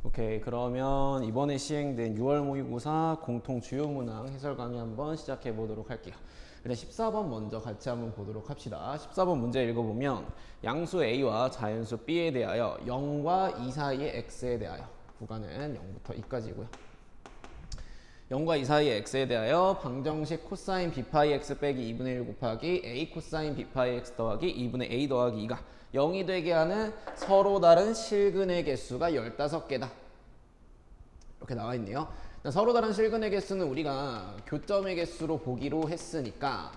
오케이, 그러면 이번에 시행된 6월 모의고사 공통 주요 문항 해설 강의 한번 시작해 보도록 할게요. 일단 14번 먼저 같이 한번 보도록 합시다. 14번 문제 읽어보면 양수 A와 자연수 B에 대하여 0과 2 사이의 X에 대하여 구간은 0부터 2까지고요. 0과 2 사이의 X에 대하여 방정식 코사인 B파이 X 빼기 2분의 1 곱하기 A 코사인 B파이 X 더하기 2분의 A 더하기 2가 0이 되게 하는 서로 다른 실근의 개수가 15개다. 이렇게 나와 있네요. 서로 다른 실근의 개수는 우리가 교점의 개수로 보기로 했으니까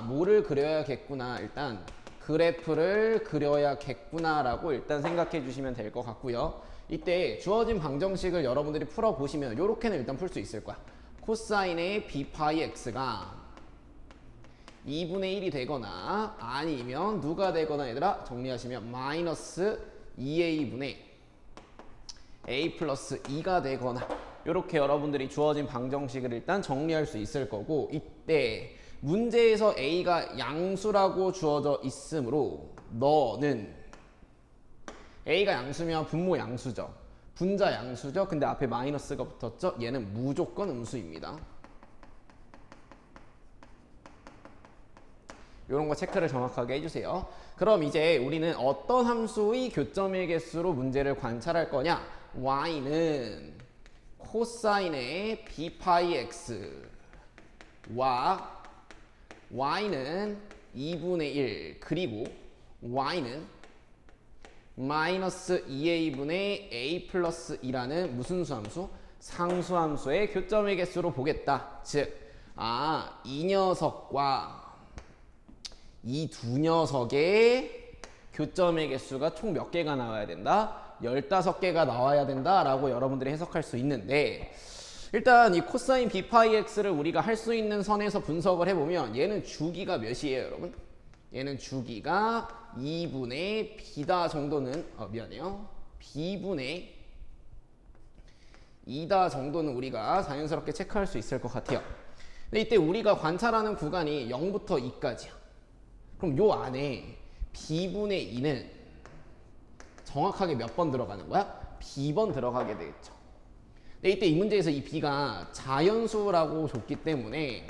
뭐를 그려야겠구나. 일단 그래프를 그려야겠구나 라고 일단 생각해 주시면 될 것 같고요. 이때 주어진 방정식을 여러분들이 풀어보시면 이렇게는 일단 풀 수 있을 거야. 코사인의 B파이 X가 2분의 1이 되거나 아니면 누가 되거나 얘들아 정리하시면 마이너스 2a분의 a 플러스 2가 되거나 이렇게 여러분들이 주어진 방정식을 일단 정리할 수 있을 거고, 이때 문제에서 a가 양수라고 주어져 있으므로 너는 a가 양수면 분모 양수죠. 분자 양수죠. 근데 앞에 마이너스가 붙었죠. 얘는 무조건 음수입니다. 이런 거 체크를 정확하게 해주세요. 그럼 이제 우리는 어떤 함수의 교점의 개수로 문제를 관찰할 거냐? y는 코사인의 b파이 x와 y는 2분의 1 그리고 y는 마이너스 2a분의 a 플러스 2라는 무슨 수함수? 상수함수의 교점의 개수로 보겠다. 즉, 이 녀석과 이 두 녀석의 교점의 개수가 총 몇 개가 나와야 된다? 15개가 나와야 된다 라고 여러분들이 해석할 수 있는데, 일단 이 코사인 B파이 X를 우리가 할 수 있는 선에서 분석을 해보면 얘는 주기가 몇이에요 여러분? 얘는 주기가 2분의 B다 정도는 미안해요. B분의 2다 정도는 우리가 자연스럽게 체크할 수 있을 것 같아요. 근데 이때 우리가 관찰하는 구간이 0부터 2까지야. 그럼 요 안에 B분의 2는 정확하게 몇 번 들어가는 거야? B번 들어가게 되겠죠. 근데 이때 이 문제에서 이 B가 자연수라고 줬기 때문에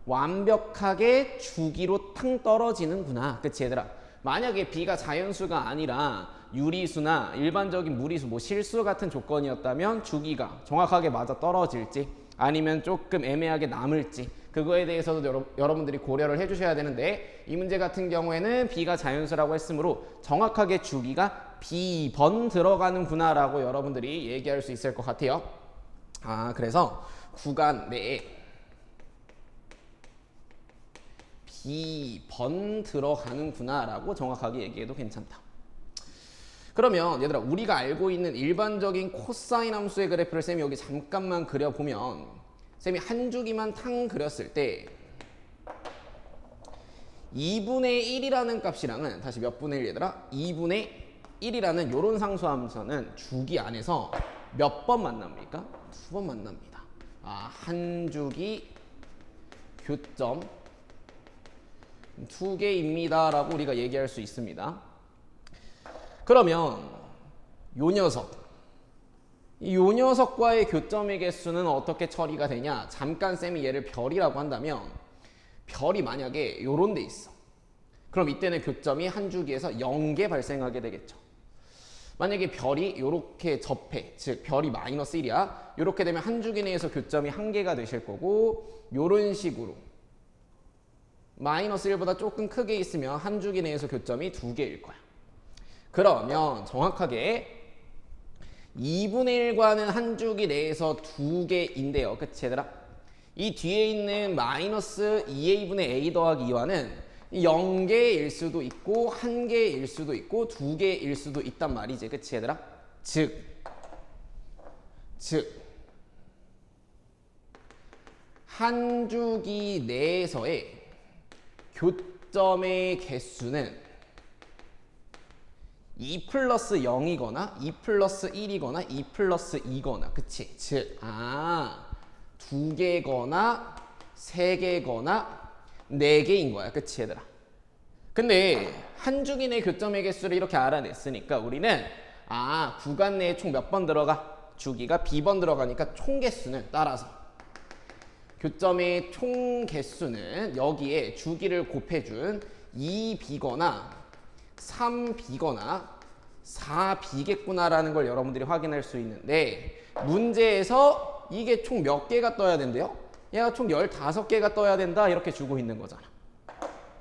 완벽하게 주기로 탕 떨어지는구나. 그치 얘들아? 만약에 B가 자연수가 아니라 유리수나 일반적인 무리수, 뭐 실수 같은 조건이었다면 주기가 정확하게 맞아 떨어질지 아니면 조금 애매하게 남을지 그거에 대해서도 여러분들이 고려를 해주셔야 되는데, 이 문제 같은 경우에는 B가 자연수라고 했으므로 정확하게 주기가 B번 들어가는구나 라고 여러분들이 얘기할 수 있을 것 같아요. 그래서 구간 내에 B번 들어가는구나 라고 정확하게 얘기해도 괜찮다. 그러면 얘들아, 우리가 알고 있는 일반적인 코사인 함수의 그래프를 쌤이 여기 잠깐만 그려보면, 쌤이 한 주기만 탕 그렸을 때 2분의 1이라는 값이랑은 다시 몇 분의 1 얘들아? 2분의 1이라는 요런 상수함수는 주기 안에서 몇 번 만납니까? 2번 만납니다. 한 주기 교점 2개입니다 라고 우리가 얘기할 수 있습니다. 그러면 요 녀석과의 교점의 개수는 어떻게 처리가 되냐? 잠깐 쌤이 얘를 별이라고 한다면, 별이 만약에 요런 데 있어. 그럼 이때는 교점이 한 주기에서 0개 발생하게 되겠죠. 만약에 별이 요렇게 접해, 즉 별이 마이너스 1이야. 요렇게 되면 한 주기 내에서 교점이 1개가 되실 거고, 요런 식으로 마이너스 1보다 조금 크게 있으면 한 주기 내에서 교점이 2개일 거야. 그러면 정확하게 2분의 1과는 한 주기 내에서 2개인데요. 그치 얘들아? 이 뒤에 있는 마이너스 2a분의 a 더하기 2와는 0개일 수도 있고 1개일 수도 있고 2개일 수도 있단 말이지. 그치 얘들아? 즉 한 주기 내에서의 교점의 개수는 2 플러스 0이거나 2 플러스 1이거나 2 플러스 2거나, 그치? 즉, 2개거나 3개거나 4개인 거야. 그치 얘들아? 근데 한 주기 내 교점의 개수를 이렇게 알아냈으니까 우리는 구간 내에 총 몇 번 들어가? 주기가 b번 들어가니까 총 개수는 따라서 교점의 총 개수는 여기에 주기를 곱해준 2b거나 3b거나 4b겠구나라는 걸 여러분들이 확인할 수 있는데 문제에서 이게 총 몇 개가 떠야 된대요? 얘가 총 15개가 떠야 된다 이렇게 주고 있는 거잖아.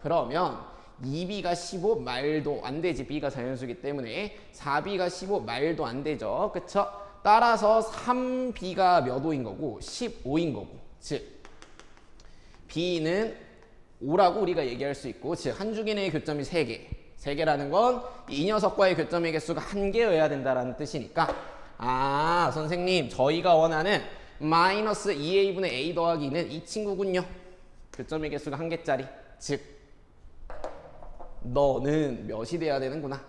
그러면 2b가 15 말도 안 되지. b가 자연수기 때문에 4b가 15 말도 안 되죠. 그쵸? 따라서 3b가 몇 호인 거고 15인 거고 즉 b는 5라고 우리가 얘기할 수 있고 즉 한 주기 내의 교점이 3개 3개라는 건 이 녀석과의 교점의 개수가 1개여야 된다는 뜻이니까 선생님 저희가 원하는 마이너스 2a분의 a 더하기 2는 이 친구군요. 교점의 개수가 1개짜리 즉 너는 몇이 돼야 되는구나.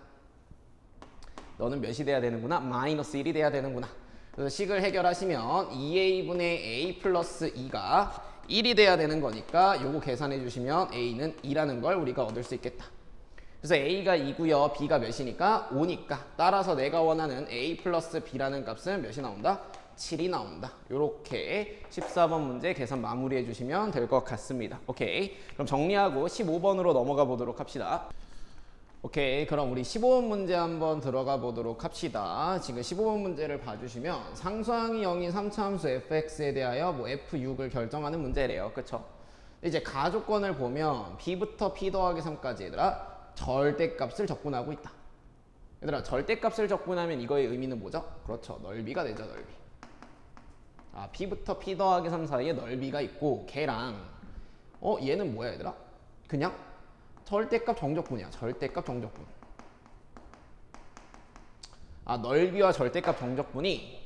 너는 몇이 돼야 되는구나. 마이너스 1이 돼야 되는구나. 그래서 식을 해결하시면 2a분의 a 플러스 2가 1이 돼야 되는 거니까 요거 계산해 주시면 a는 2라는 걸 우리가 얻을 수 있겠다. 그래서 a가 2고요. b가 몇이니까 5니까 따라서 내가 원하는 a 플러스 b라는 값은 몇이 나온다? 7이 나온다. 요렇게 14번 문제 계산 마무리해 주시면 될 것 같습니다. 오케이. 그럼 정리하고 15번으로 넘어가 보도록 합시다. 오케이. 그럼 우리 15번 문제 한번 들어가 보도록 합시다. 지금 15번 문제를 봐주시면 상수항이 0인 3차함수 fx에 대하여 뭐 f6을 결정하는 문제래요. 그쵸? 이제 가조건을 보면 b부터 p 더하기 3까지 얘들아 절대값을 적분하고 있다. 얘들아 절대값을 적분하면 이거의 의미는 뭐죠? 그렇죠. 넓이가 되죠. 넓이. b부터 p 더하기 3 사이에 넓이가 있고 걔랑 얘는 뭐야 얘들아? 그냥 절대값 정적분이야. 절대값 정적분. 넓이와 절대값 정적분이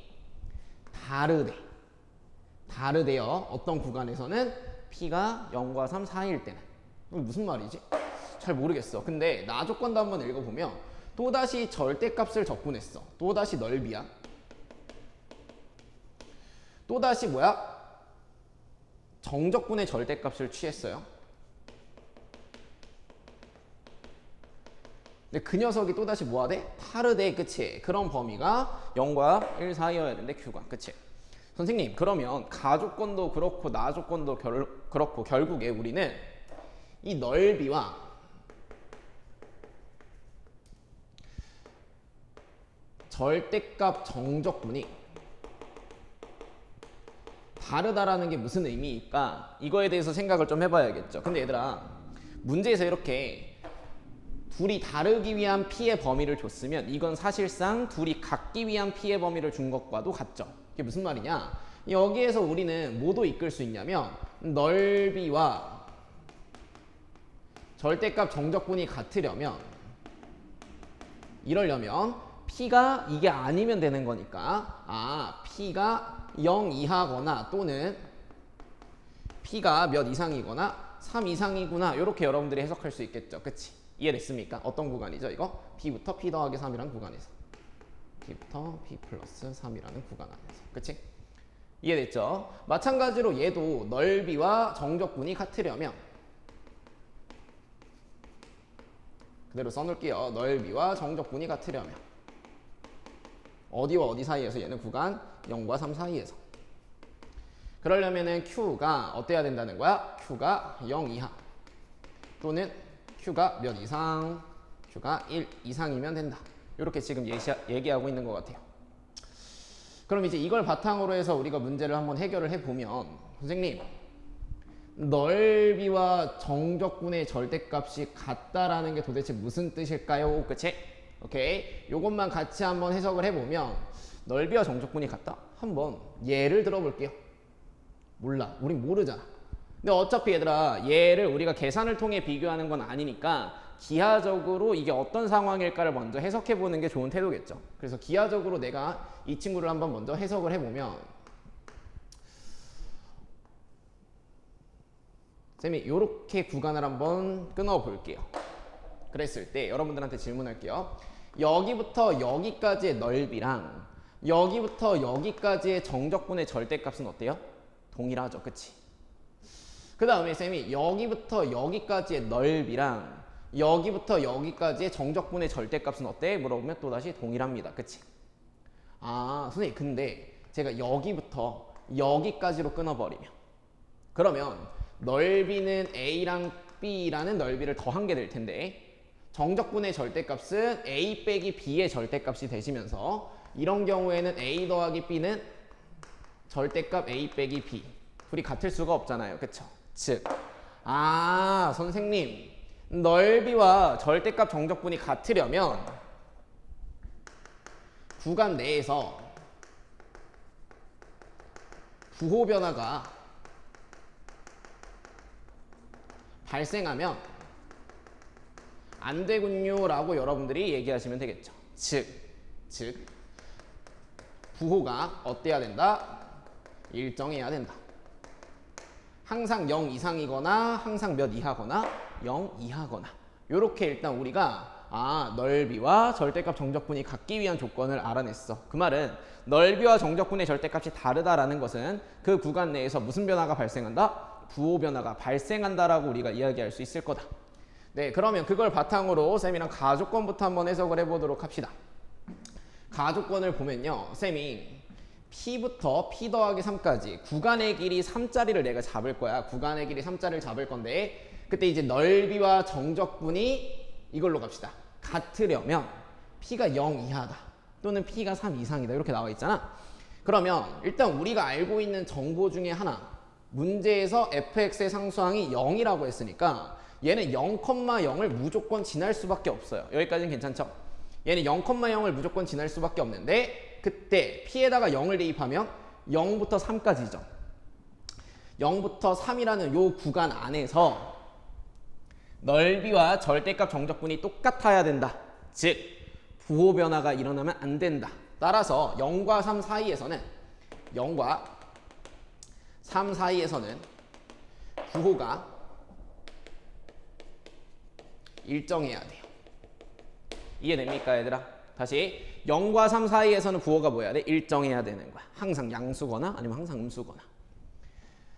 다르대요. 어떤 구간에서는 p가 0과 3 사이일 때는. 무슨 말이지? 잘 모르겠어. 근데 나 조건도 한번 읽어보면 또다시 절대값을 적분했어. 또다시 넓이야. 또다시 뭐야? 정적분의 절대값을 취했어요. 근데 그 녀석이 또다시 뭐하대? 다르대. 그치? 그런 범위가 0과 1 사이여야 되는데 Q가. 그치? 선생님 그러면 가조건도 그렇고 나조건도 그렇고 결국에 우리는 이 넓이와 절대값 정적분이 다르다라는 게 무슨 의미일까? 이거에 대해서 생각을 좀 해봐야겠죠. 근데 얘들아 문제에서 이렇게 둘이 다르기 위한 p의 범위를 줬으면 이건 사실상 둘이 같기 위한 p의 범위를 준 것과도 같죠. 이게 무슨 말이냐? 여기에서 우리는 뭐도 이끌 수 있냐면 넓이와 절대값 정적분이 같으려면 이러려면 p가 이게 아니면 되는 거니까 p가 0 이하거나 또는 p가 몇 이상이거나 3 이상이구나 이렇게 여러분들이 해석할 수 있겠죠. 그치? 이해됐습니까? 어떤 구간이죠 이거? b부터 p 더하기 3이라는 구간에서 b부터 p 플러스 3이라는 구간 안에서. 그치? 이해됐죠? 마찬가지로 얘도 넓이와 정적분이 같으려면 그대로 써놓을게요. 넓이와 정적분이 같으려면 어디와 어디 사이에서? 얘는 구간 0과 3 사이에서. 그러려면은 Q가 어때야 된다는 거야? Q가 0 이하 또는 Q가 몇 이상? Q가 1 이상이면 된다. 이렇게 지금 얘기하고 있는 것 같아요. 그럼 이제 이걸 바탕으로 해서 우리가 문제를 한번 해결을 해보면 선생님 넓이와 정적분의 절대값이 같다라는 게 도대체 무슨 뜻일까요? 그치? 오케이. 요것만 같이 한번 해석을 해보면 넓이와 정적분이 같다? 한번 예를 들어볼게요. 몰라. 우린 모르잖아. 근데 어차피 얘들아 얘를 우리가 계산을 통해 비교하는 건 아니니까 기하적으로 이게 어떤 상황일까를 먼저 해석해보는 게 좋은 태도겠죠. 그래서 기하적으로 내가 이 친구를 한번 먼저 해석을 해보면 쌤이 요렇게 구간을 한번 끊어볼게요. 그랬을 때 여러분들한테 질문할게요. 여기부터 여기까지의 넓이랑 여기부터 여기까지의 정적분의 절대값은 어때요? 동일하죠. 그치? 그 다음에 쌤이 여기부터 여기까지의 넓이랑 여기부터 여기까지의 정적분의 절대값은 어때? 물어보면 또다시 동일합니다. 그치? 아, 선생님 근데 제가 여기부터 여기까지로 끊어버리면 그러면 넓이는 A랑 B라는 넓이를 더한 게 될 텐데 정적분의 절대값은 A 빼기 B의 절대값이 되시면서 이런 경우에는 A 더하기 B는 절대값 A 빼기 B 둘이 같을 수가 없잖아요. 그쵸? 즉, 아 선생님 넓이와 절대값 정적분이 같으려면 구간 내에서 부호 변화가 발생하면 안 되군요 라고 여러분들이 얘기하시면 되겠죠. 즉 부호가 어때야 된다? 일정해야 된다. 항상 0 이상이거나 항상 몇 이하거나 0 이하거나 요렇게 일단 우리가 넓이와 절대값 정적분이 같기 위한 조건을 알아냈어. 그 말은 넓이와 정적분의 절대값이 다르다라는 것은 그 구간 내에서 무슨 변화가 발생한다? 부호 변화가 발생한다라고 우리가 이야기할 수 있을 거다. 네, 그러면 그걸 바탕으로 쌤이랑 가조건부터 한번 해석을 해보도록 합시다. 가조건을 보면요, 쌤이 P부터 P 더하기 3까지 구간의 길이 3짜리를 내가 잡을 거야. 구간의 길이 3짜리를 잡을 건데 그때 이제 넓이와 정적분이 이걸로 갑시다. 같으려면 P가 0 이하다 또는 P가 3 이상이다 이렇게 나와 있잖아. 그러면 일단 우리가 알고 있는 정보 중에 하나, 문제에서 fx의 상수항이 0이라고 했으니까 얘는 0,0을 무조건 지날 수밖에 없어요. 여기까지는 괜찮죠? 얘는 0,0을 무조건 지날 수밖에 없는데 그때 P에다가 0을 대입하면 0부터 3까지죠. 0부터 3이라는 요 구간 안에서 넓이와 절대값 정적분이 똑같아야 된다. 즉 부호 변화가 일어나면 안 된다. 따라서 0과 3 사이에서는 부호가 일정해야 돼요. 이해됩니까 얘들아? 다시 0과 3 사이에서는 부호가 뭐여야 돼? 일정해야 되는 거야. 항상 양수거나 아니면 항상 음수거나.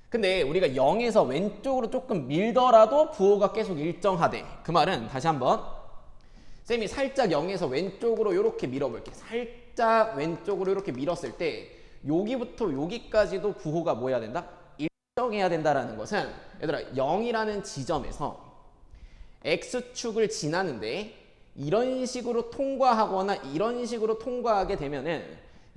근데 우리가 0에서 왼쪽으로 조금 밀더라도 부호가 계속 일정하대. 그 말은 다시 한번 쌤이 살짝 0에서 왼쪽으로 이렇게 밀어볼게. 살짝 왼쪽으로 이렇게 밀었을 때 여기부터 여기까지도 부호가 뭐 해야 된다? 일정해야 된다라는 것은 얘들아 0이라는 지점에서 X축을 지나는데 이런 식으로 통과하거나 이런 식으로 통과하게 되면은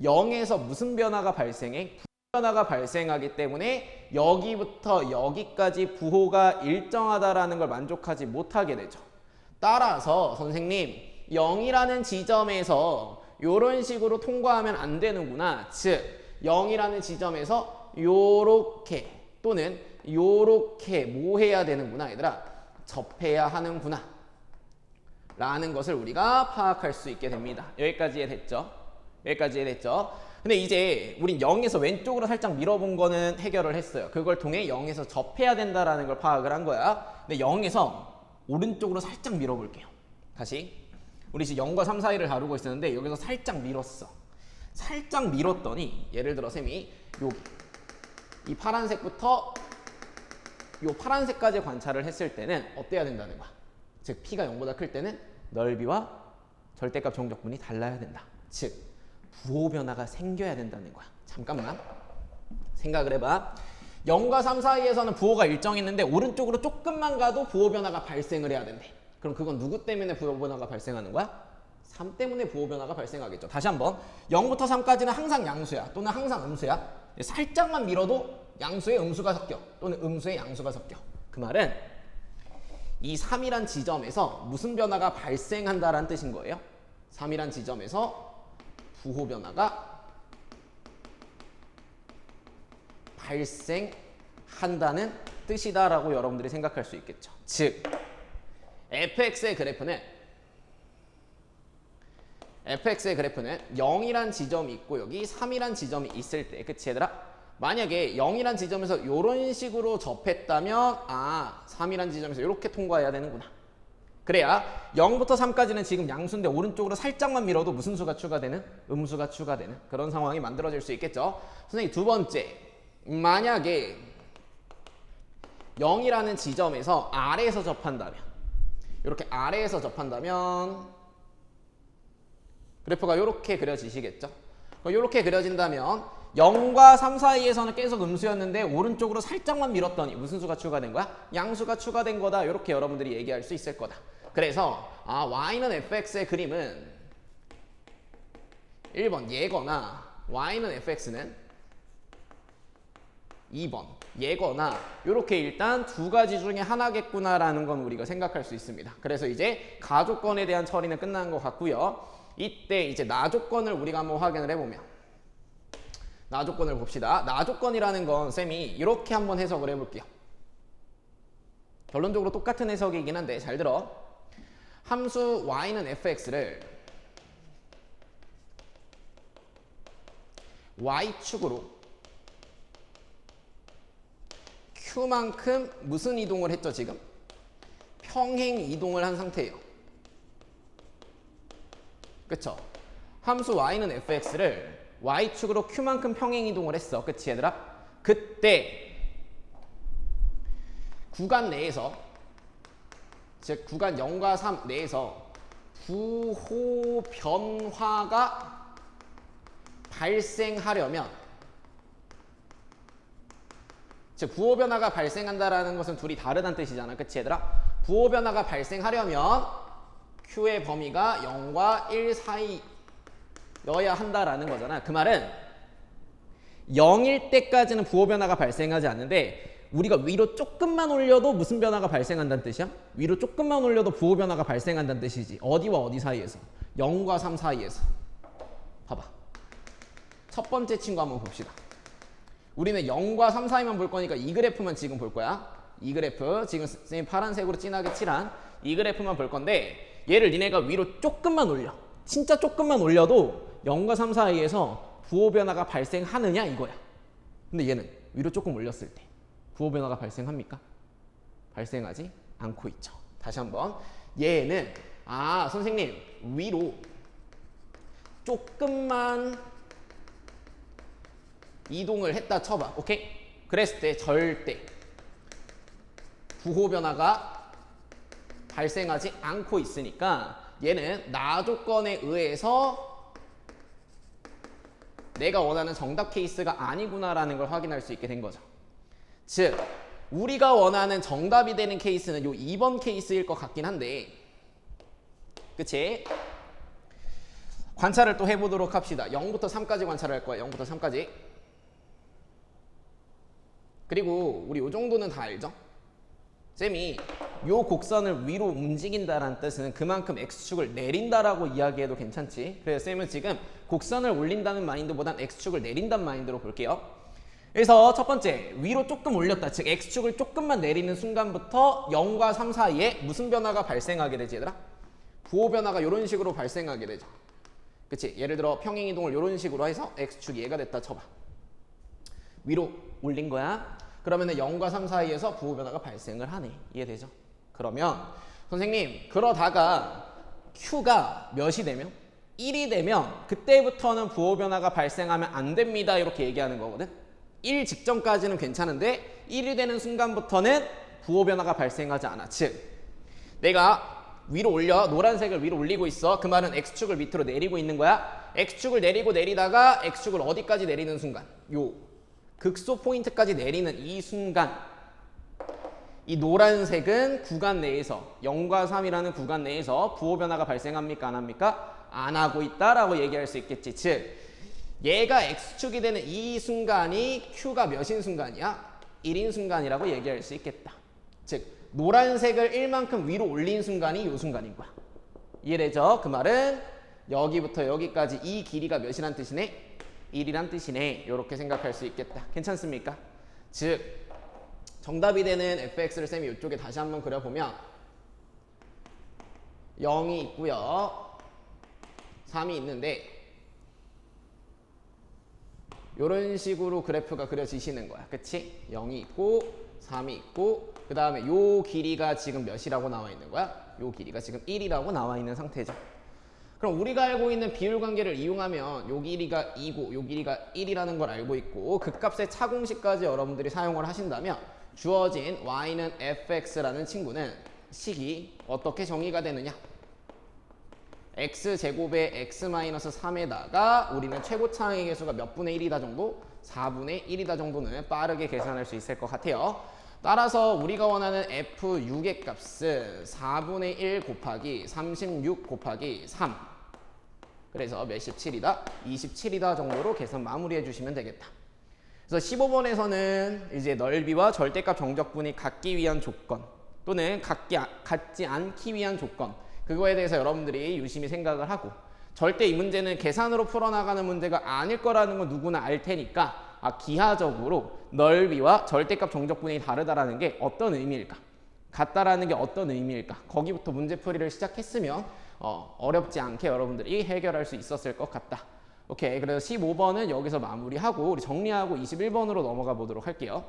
0에서 무슨 변화가 발생해? 부호 변화가 발생하기 때문에 여기부터 여기까지 부호가 일정하다라는 걸 만족하지 못하게 되죠. 따라서 선생님 0이라는 지점에서 이런 식으로 통과하면 안 되는구나. 즉 0이라는 지점에서 요렇게 또는 요렇게 뭐 해야 되는구나 얘들아? 접해야 하는구나 라는 것을 우리가 파악할 수 있게 됩니다. 여기까지 이해됐죠? 여기까지 이해됐죠? 근데 이제 우린 0에서 왼쪽으로 살짝 밀어본 거는 해결을 했어요. 그걸 통해 0에서 접해야 된다라는 걸 파악을 한 거야. 근데 0에서 오른쪽으로 살짝 밀어볼게요. 다시 우리 지금 0과 3 사이를 다루고 있었는데 여기서 살짝 밀었어. 살짝 밀었더니 예를 들어 쌤이 여기 이 파란색부터 요 파란색까지 관찰을 했을 때는 어때야 된다는 거야? 즉 P가 0보다 클 때는 넓이와 절대값 정적분이 달라야 된다. 즉 부호 변화가 생겨야 된다는 거야. 잠깐만 생각을 해봐. 0과 3 사이에서는 부호가 일정했는데 오른쪽으로 조금만 가도 부호 변화가 발생을 해야 된대. 그럼 그건 누구 때문에 부호 변화가 발생하는 거야? 3 때문에 부호 변화가 발생하겠죠. 다시 한번 0부터 3까지는 항상 양수야 또는 항상 음수야. 살짝만 밀어도 양수에 음수가 섞여 또는 음수에 양수가 섞여. 그 말은 이 3이란 지점에서 무슨 변화가 발생한다라는 뜻인 거예요. 3이란 지점에서 부호 변화가 발생한다는 뜻이다라고 여러분들이 생각할 수 있겠죠. 즉 fx의 그래프는 0이란 지점이 있고 여기 3이란 지점이 있을 때, 그치 얘들아? 만약에 0이란 지점에서 이런 식으로 접했다면 3이란 지점에서 이렇게 통과해야 되는구나. 그래야 0부터 3까지는 지금 양수인데 오른쪽으로 살짝만 밀어도 무슨 수가 추가되는? 음수가 추가되는 그런 상황이 만들어질 수 있겠죠. 선생님 두 번째, 만약에 0이라는 지점에서 아래에서 접한다면 이렇게 아래에서 접한다면 그래프가 이렇게 그려지시겠죠? 이렇게 그려진다면 0과 3 사이에서는 계속 음수였는데 오른쪽으로 살짝만 밀었더니 무슨 수가 추가된 거야? 양수가 추가된 거다. 이렇게 여러분들이 얘기할 수 있을 거다. 그래서 y는 fx의 그림은 1번 얘거나 y는 fx는 2번 얘거나 이렇게 일단 두 가지 중에 하나겠구나라는 건 우리가 생각할 수 있습니다. 그래서 이제 가조건에 대한 처리는 끝난 것 같고요. 이때 이제 나조건을 우리가 한번 확인을 해보면 나조건을 봅시다. 나조건이라는 건 쌤이 이렇게 한번 해석을 해볼게요. 결론적으로 똑같은 해석이긴 한데 잘 들어. 함수 y는 fx를 y축으로 q만큼 무슨 이동을 했죠 지금? 평행 이동을 한 상태예요. 그쵸? 함수 y는 fx를 y축으로 q만큼 평행 이동을 했어. 그치 얘들아? 그때 구간 내에서 즉 구간 0과 3 내에서 부호 변화가 발생하려면 즉 부호 변화가 발생한다라는 것은 둘이 다르다는 뜻이잖아. 그치 얘들아? 부호 변화가 발생하려면 q의 범위가 0과 1 사이여야 한다라는 거잖아. 그 말은 0일 때까지는 부호 변화가 발생하지 않는데 우리가 위로 조금만 올려도 무슨 변화가 발생한다는 뜻이야? 위로 조금만 올려도 부호 변화가 발생한다는 뜻이지. 어디와 어디 사이에서? 0과 3 사이에서. 봐봐. 첫 번째 친구 한번 봅시다. 우리는 0과 3 사이만 볼 거니까 이 그래프만 지금 볼 거야. 이 그래프 지금 선생님 파란색으로 진하게 칠한 이 그래프만 볼 건데 얘를 니네가 위로 조금만 올려. 진짜 조금만 올려도 0과 3 사이에서 부호 변화가 발생하느냐 이거야. 근데 얘는 위로 조금 올렸을 때 부호 변화가 발생합니까? 발생하지 않고 있죠. 다시 한번 얘는 선생님 위로 조금만 이동을 했다 쳐봐. 오케이? 그랬을 때 절대 부호 변화가 발생하지 않고 있으니까 얘는 나 조건에 의해서 내가 원하는 정답 케이스가 아니구나라는 걸 확인할 수 있게 된 거죠. 즉 우리가 원하는 정답이 되는 케이스는 요 2번 케이스일 것 같긴 한데 그치? 관찰을 또 해보도록 합시다. 0부터 3까지 관찰을 할 거야. 0부터 3까지. 그리고 우리 요 정도는 다 알죠? 쌤이 요 곡선을 위로 움직인다라는 뜻은 그만큼 x축을 내린다라고 이야기해도 괜찮지. 그래서 쌤은 지금 곡선을 올린다는 마인드보단 x축을 내린다는 마인드로 볼게요. 그래서 첫 번째 위로 조금 올렸다. 즉 x축을 조금만 내리는 순간부터 0과 3 사이에 무슨 변화가 발생하게 되지 얘들아? 부호 변화가 이런 식으로 발생하게 되죠. 그치? 예를 들어 평행이동을 이런 식으로 해서 x축이 얘가 됐다 쳐봐. 위로 올린 거야. 그러면 0과 3 사이에서 부호 변화가 발생을 하네. 이해되죠? 그러면 선생님 그러다가 q가 몇이 되면? 1이 되면 그때부터는 부호 변화가 발생하면 안 됩니다. 이렇게 얘기하는 거거든. 1 직전까지는 괜찮은데 1이 되는 순간부터는 부호 변화가 발생하지 않아. 즉 내가 위로 올려 노란색을 위로 올리고 있어. 그 말은 x축을 밑으로 내리고 있는 거야. x축을 내리고 내리다가 x축을 어디까지 내리는 순간 요 극소 포인트까지 내리는 이 순간 이 노란색은 구간 내에서 0과 3이라는 구간 내에서 부호 변화가 발생합니까? 안 합니까? 안 하고 있다라고 얘기할 수 있겠지. 즉 얘가 x축이 되는 이 순간이 q가 몇인 순간이야? 1인 순간이라고 얘기할 수 있겠다. 즉 노란색을 1만큼 위로 올린 순간이 이 순간인 거야. 이해되죠? 그 말은 여기부터 여기까지 이 길이가 몇이란 뜻이네? 1이란 뜻이네. 이렇게 생각할 수 있겠다. 괜찮습니까? 즉 정답이 되는 fx를 쌤이 이쪽에 다시 한번 그려보면 0이 있고요. 3이 있는데 이런 식으로 그래프가 그려지시는 거야. 그치? 0이 있고 3이 있고 그 다음에 요 길이가 지금 몇이라고 나와 있는 거야? 요 길이가 지금 1이라고 나와 있는 상태죠. 그럼 우리가 알고 있는 비율 관계를 이용하면 요 길이가 2고 요 길이가 1이라는 걸 알고 있고 그 값의 차공식까지 여러분들이 사용을 하신다면 주어진 y는 fx라는 친구는 식이 어떻게 정의가 되느냐? x제곱에 x-3에다가 우리는 최고차항의 개수가 몇 분의 1이다 정도? 4분의 1이다 정도는 빠르게 계산할 수 있을 것 같아요. 따라서 우리가 원하는 f6의 값은 4분의 1 곱하기 36 곱하기 3. 그래서 몇십 7이다? 27이다 정도로 계산 마무리해 주시면 되겠다. 그래서 15번에서는 이제 넓이와 절대값 정적분이 같기 위한 조건 또는 같지 않기 위한 조건, 그거에 대해서 여러분들이 유심히 생각을 하고, 절대 이 문제는 계산으로 풀어나가는 문제가 아닐 거라는 건 누구나 알 테니까 기하적으로 넓이와 절대값 정적분이 다르다라는 게 어떤 의미일까? 같다라는 게 어떤 의미일까? 거기부터 문제풀이를 시작했으면 어렵지 않게 여러분들이 해결할 수 있었을 것 같다. 오케이, 그래서 15번은 여기서 마무리하고 우리 정리하고 21번으로 넘어가 보도록 할게요.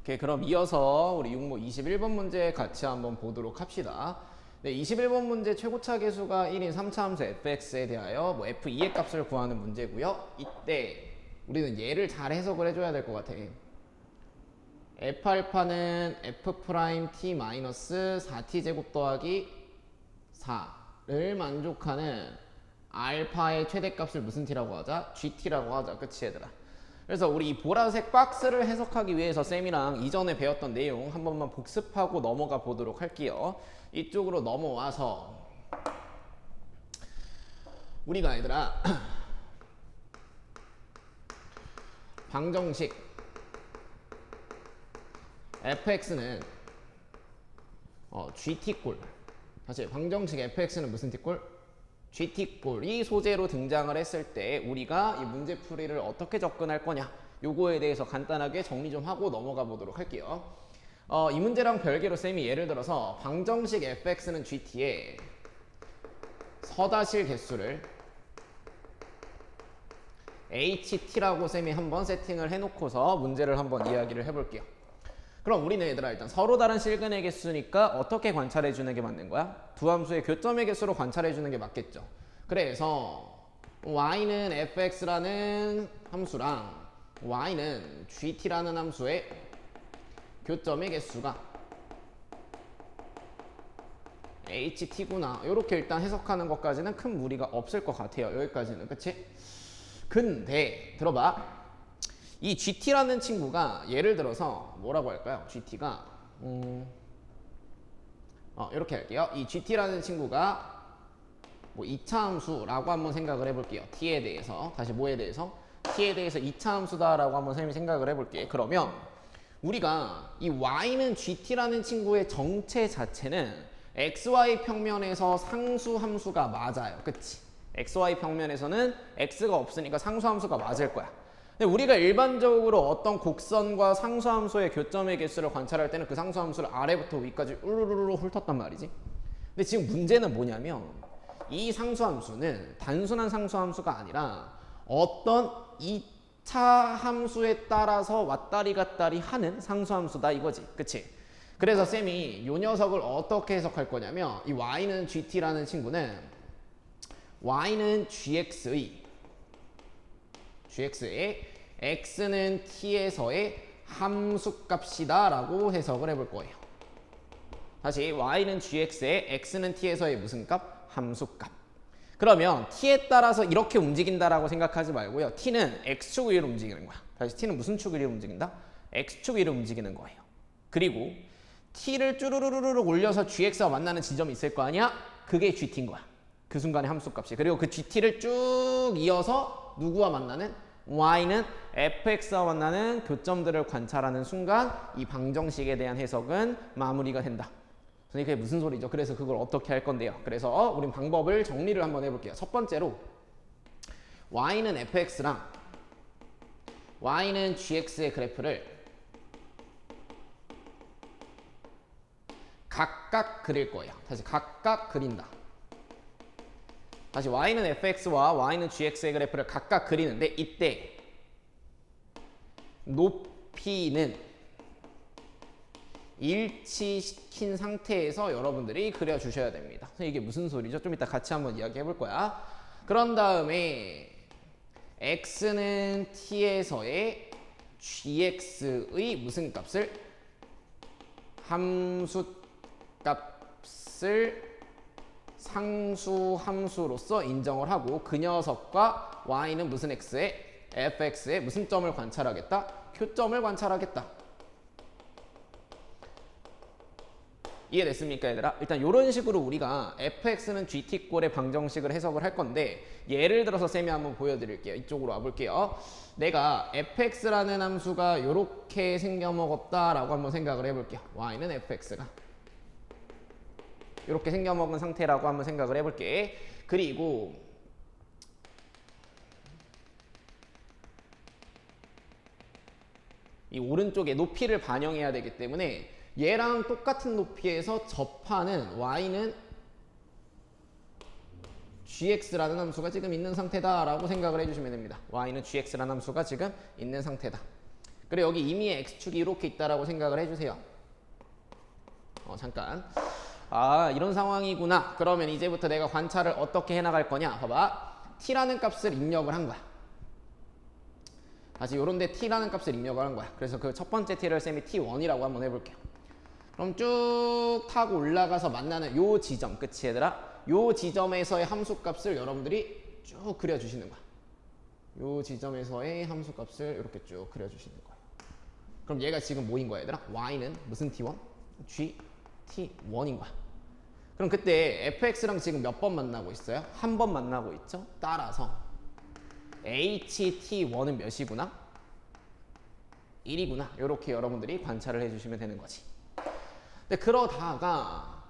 오케이, 그럼 이어서 우리 6모 21번 문제 같이 한번 보도록 합시다. 네, 21번 문제 최고차 계수가 1인 3차 함수 fx에 대하여 f2의 값을 구하는 문제고요. 이때 우리는 얘를 잘 해석을 해줘야 될 것 같아. f알파는 f'(t-4t 제곱 더하기 4를 만족하는 알파의 최대값을 무슨 t라고 하자? gt라고 하자. 그치 얘들아? 그래서 우리 이 보라색 박스를 해석하기 위해서 쌤이랑 이전에 배웠던 내용 한 번만 복습하고 넘어가 보도록 할게요. 이쪽으로 넘어와서 우리가 얘들아 방정식 fx는 gt꼴, 다시 방정식 fx는 무슨 t꼴? gt꼴이 소재로 등장을 했을 때 우리가 이 문제풀이를 어떻게 접근할 거냐, 요거에 대해서 간단하게 정리 좀 하고 넘어가 보도록 할게요. 이 문제랑 별개로 쌤이 예를 들어서 방정식 fx는 gt에 서다실 개수를 ht라고 쌤이 한번 세팅을 해놓고서 문제를 한번 이야기를 해볼게요. 그럼 우리는 얘들아 일단 서로 다른 실근의 개수니까 어떻게 관찰해 주는 게 맞는 거야? 두 함수의 교점의 개수로 관찰해 주는 게 맞겠죠. 그래서 y는 fx라는 함수랑 y는 gt라는 함수의 교점의 개수가 ht구나, 이렇게 일단 해석하는 것까지는 큰 무리가 없을 것 같아요. 여기까지는. 그치? 근데 들어봐, 이 gt라는 친구가 예를 들어서 뭐라고 할까요? gt가 이렇게 할게요. 이 gt라는 친구가 뭐 2차 함수라고 한번 생각을 해볼게요. t에 대해서. 다시 뭐에 대해서? t에 대해서 2차 함수다라고 한번 선생님이 생각을 해볼게. 그러면 우리가 이 y는 gt라는 친구의 정체 자체는 xy 평면에서 상수 함수가 맞아요. 그치? xy 평면에서는 x가 없으니까 상수 함수가 맞을 거야. 근데 우리가 일반적으로 어떤 곡선과 상수 함수의 교점의 개수를 관찰할 때는 그 상수 함수를 아래부터 위까지 우르르르 훑었단 말이지. 근데 지금 문제는 뭐냐면 이 상수 함수는 단순한 상수 함수가 아니라 어떤 2차 함수에 따라서 왔다리 갔다리 하는 상수 함수다 이거지. 그치? 그래서 쌤이 이 녀석을 어떻게 해석할 거냐면 이 y는 gt라는 친구는 y는 gx의 x는 t에서의 함수값이다 라고 해석을 해볼 거예요. 다시 y는 gx의 x는 t에서의 무슨 값? 함수값. 그러면 t에 따라서 이렇게 움직인다라고 생각하지 말고요. t는 x축 위로 움직이는 거야. 다시 t는 무슨 축 위로 움직인다? x축 위로 움직이는 거예요. 그리고 t를 쭈루루루루 올려서 gx와 만나는 지점이 있을 거 아니야? 그게 gt인 거야. 그 순간의 함수값이. 그리고 그 gt를 쭉 이어서 누구와 만나는? y는 fx와 만나는 교점들을 관찰하는 순간 이 방정식에 대한 해석은 마무리가 된다. 그게 무슨 소리죠? 그래서 그걸 어떻게 할 건데요? 그래서 우린 방법을 정리를 한번 해볼게요. 첫 번째로 y는 fx랑 y는 gx의 그래프를 각각 그릴 거예요. 다시 각각 그린다. 다시 y는 fx와 y는 gx의 그래프를 각각 그리는데 이때 높이는 일치시킨 상태에서 여러분들이 그려주셔야 됩니다. 이게 무슨 소리죠? 좀 이따 같이 한번 이야기해 볼 거야. 그런 다음에 x는 t에서의 gx의 무슨 값을? 함수 값을 상수 함수로서 인정을 하고 그 녀석과 y는 무슨 x에 fx에 무슨 점을 관찰하겠다? 교점을 관찰하겠다. 이해됐습니까 얘들아? 일단 이런 식으로 우리가 fx는 gt꼴의 방정식을 해석을 할 건데 예를 들어서 쌤이 한번 보여드릴게요. 이쪽으로 와볼게요. 내가 fx라는 함수가 이렇게 생겨먹었다라고 한번 생각을 해볼게요. y는 fx가 이렇게 생겨먹은 상태라고 한번 생각을 해볼게. 그리고 이 오른쪽에 높이를 반영해야 되기 때문에 얘랑 똑같은 높이에서 접하는 y는 gx라는 함수가 지금 있는 상태다라고 생각을 해주시면 됩니다. y는 gx라는 함수가 지금 있는 상태다. 그리고 여기 이미 x축이 이렇게 있다라고 생각을 해주세요. 잠깐. 아, 이런 상황이구나. 그러면 이제부터 내가 관찰을 어떻게 해나갈 거냐. 봐봐. t라는 값을 입력을 한 거야. 다시 요런데 t라는 값을 입력을 한 거야. 그래서 그 첫 번째 t를 쌤이 t1이라고 한번 해볼게요. 그럼 쭉 타고 올라가서 만나는 요 지점, 그치 얘들아? 요 지점에서의 함수값을 여러분들이 쭉 그려주시는 거야. 요 지점에서의 함수값을 이렇게 쭉 그려주시는 거야. 그럼 얘가 지금 뭐인 거야 얘들아? y는 무슨 t1? gt1인 거야. 그럼 그때 fx랑 지금 몇 번 만나고 있어요? 한 번 만나고 있죠? 따라서 ht1은 몇이구나? 1이구나. 이렇게 여러분들이 관찰을 해주시면 되는 거지. 근데 그러다가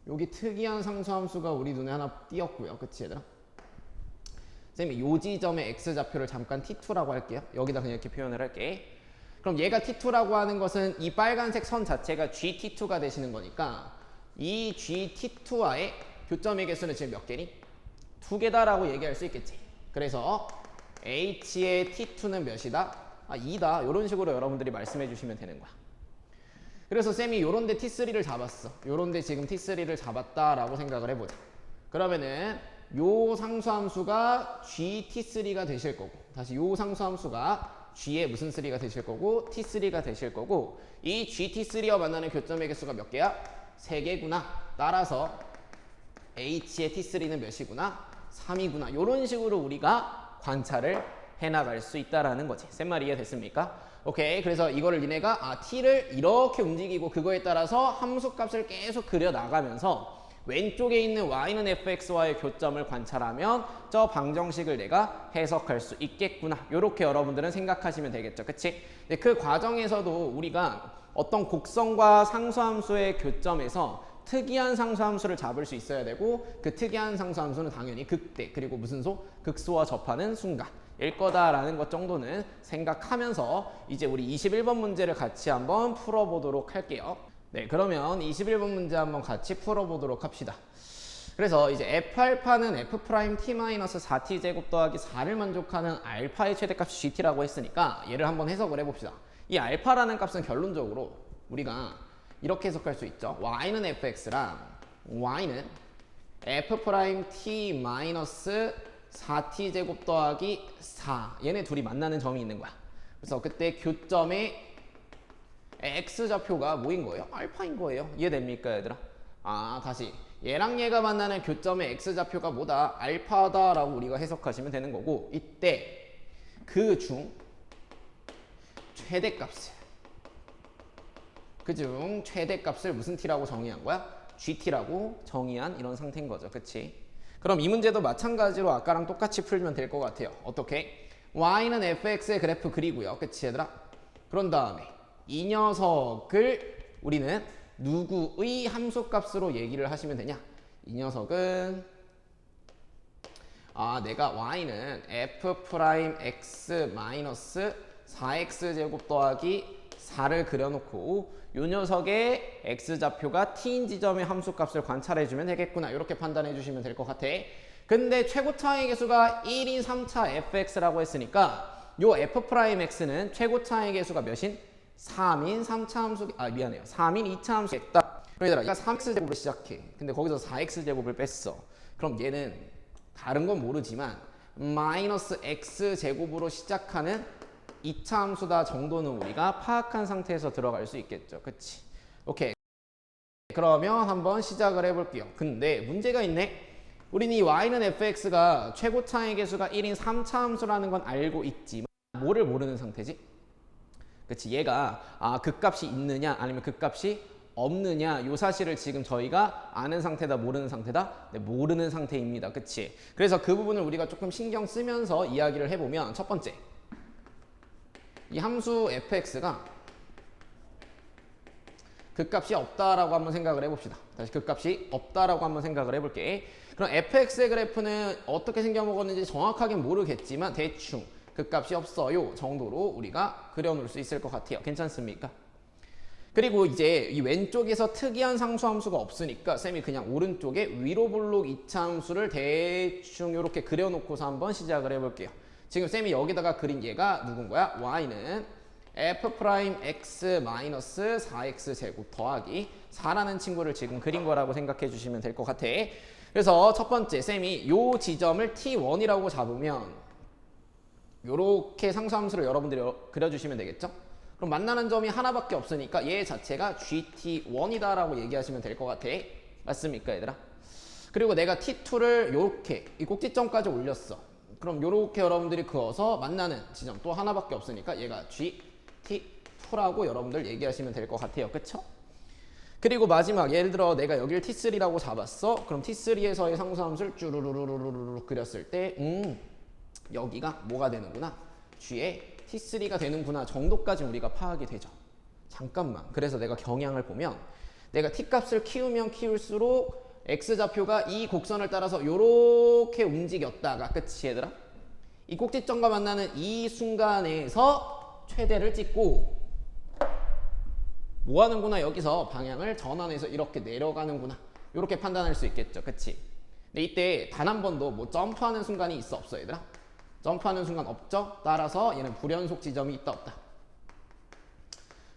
여기 특이한 상수함수가 우리 눈에 하나 띄었고요. 그치 얘들아? 쌤이 요 지점의 x좌표를 잠깐 t2라고 할게요. 여기다 그냥 이렇게 표현을 할게. 그럼 얘가 t2라고 하는 것은 이 빨간색 선 자체가 gt2가 되시는 거니까 이 gt2와의 교점의 개수는 지금 몇 개니? 2개다라고 얘기할 수 있겠지. 그래서 h의 t2는 몇이다? 2다. 이런 식으로 여러분들이 말씀해 주시면 되는 거야. 그래서 쌤이 요런데 t3를 잡았어. 요런데 지금 t3를 잡았다라고 생각을 해보자. 그러면은 요 상수함수가 gt3가 되실 거고, 다시 요 상수함수가 g의 무슨 3가 되실 거고, t3가 되실 거고, 이 gt3와 만나는 교점의 개수가 몇 개야? 3개구나. 따라서 h의 t3는 몇이구나? 3이구나. 요런 식으로 우리가 관찰을 해나갈 수 있다라는 거지. 쌤 말 이해됐습니까? 오케이. 그래서 이거를 니네가 t를 이렇게 움직이고 그거에 따라서 함수값을 계속 그려 나가면서 왼쪽에 있는 y는 fx와의 교점을 관찰하면 저 방정식을 내가 해석할 수 있겠구나. 이렇게 여러분들은 생각하시면 되겠죠. 그치? 근데 그 과정에서도 우리가 어떤 곡선과 상수함수의 교점에서 특이한 상수함수를 잡을 수 있어야 되고 그 특이한 상수함수는 당연히 극대 그리고 무슨 소? 극소와 접하는 순간일 거다라는 것 정도는 생각하면서 이제 우리 21번 문제를 같이 한번 풀어보도록 할게요. 네, 그러면 21번 문제 한번 같이 풀어보도록 합시다. 그래서 이제 f알파는 f'-t-4t 제곱 더하기 4를 만족하는 알파의 최대값이 gt라고 했으니까 얘를 한번 해석을 해봅시다. 이 알파라는 값은 결론적으로 우리가 이렇게 해석할 수 있죠. y는 fx랑 y는 f'-t-4t 제곱 더하기 4 얘네 둘이 만나는 점이 있는 거야. 그래서 그때 교점의 x좌표가 뭐인 거예요? 알파인 거예요. 이해됩니까 얘들아? 다시 얘랑 얘가 만나는 교점의 x좌표가 뭐다? 알파다라고 우리가 해석하시면 되는 거고 이때 그 중 최대값을 그중 최대값을 무슨 t라고 정의한 거야? gt라고 정의한 이런 상태인 거죠. 그치? 그럼 이 문제도 마찬가지로 아까랑 똑같이 풀면 될 것 같아요. 어떻게? y는 fx의 그래프 그리고요. 그치 얘들아? 그런 다음에 이 녀석을 우리는 누구의 함수값으로 얘기를 하시면 되냐? 이 녀석은 내가 y는 f'(x) 4x 제곱 더하기 4를 그려놓고 이 녀석의 x좌표가 t인 지점의 함수값을 관찰해주면 되겠구나. 이렇게 판단해 주시면 될 것 같아. 근데 최고차의 개수가 1인 3차 fx라고 했으니까 요 f'x는 최고차의 개수가 몇인? 3인 3차 함수, 미안해요. 3인 2차 함수겠다. 그러니까 3x제곱을 시작해. 근데 거기서 4x제곱을 뺐어. 그럼 얘는 다른 건 모르지만 마이너스 x제곱으로 시작하는 2차 함수다 정도는 우리가 파악한 상태에서 들어갈 수 있겠죠. 그치? 오케이. 그러면 한번 시작을 해볼게요. 근데 문제가 있네. 우린 이 y는 fx가 최고차의 개수가 1인 3차 함수라는 건 알고 있지만 뭐를 모르는 상태지? 그치, 얘가 극값이 있느냐 아니면 극값이 없느냐 요 사실을 지금 저희가 아는 상태다 모르는 상태다? 네, 모르는 상태입니다. 그치? 그래서 그 부분을 우리가 조금 신경 쓰면서 이야기를 해보면 첫 번째, 이 함수 fx가 극값이 없다라고 한번 생각을 해봅시다. 다시 극값이 없다라고 한번 생각을 해볼게. 그럼 fx의 그래프는 어떻게 생겨먹었는지 정확하게는 모르겠지만 대충 극값이 없어요 정도로 우리가 그려놓을 수 있을 것 같아요. 괜찮습니까? 그리고 이제 이 왼쪽에서 특이한 상수함수가 없으니까 쌤이 그냥 오른쪽에 위로 볼록 2차 함수를 대충 이렇게 그려놓고서 한번 시작을 해볼게요. 지금 쌤이 여기다가 그린 얘가 누군 거야? y는 f'(x) 4x 제곱 더하기 4라는 친구를 지금 그린 거라고 생각해 주시면 될 것 같아. 그래서 첫 번째 쌤이 요 지점을 t1이라고 잡으면 요렇게 상수함수를 여러분들이 그려주시면 되겠죠? 그럼 만나는 점이 하나밖에 없으니까 얘 자체가 gt1이다 라고 얘기하시면 될 것 같아. 맞습니까 얘들아? 그리고 내가 t2를 요렇게 이 꼭지점까지 올렸어. 그럼 요렇게 여러분들이 그어서 만나는 지점 또 하나밖에 없으니까 얘가 gt2라고 여러분들 얘기하시면 될 것 같아요. 그쵸? 그리고 마지막 예를 들어 내가 여기를 t3라고 잡았어. 그럼 t3에서의 상수함수를 쭈루루루루루루 그렸을 때 여기가 뭐가 되는구나? g의 t3가 되는구나 정도까지 우리가 파악이 되죠. 잠깐만. 그래서 내가 경향을 보면 내가 t값을 키우면 키울수록 x좌표가 이 곡선을 따라서 요렇게 움직였다가 그치 얘들아? 이 꼭지점과 만나는 이 순간에서 최대를 찍고 뭐 하는구나? 여기서 방향을 전환해서 이렇게 내려가는구나. 이렇게 판단할 수 있겠죠. 그치? 근데 이때 단 한 번도 뭐 점프하는 순간이 있어 없어 얘들아? 점프하는 순간 없죠? 따라서 얘는 불연속 지점이 있다 없다?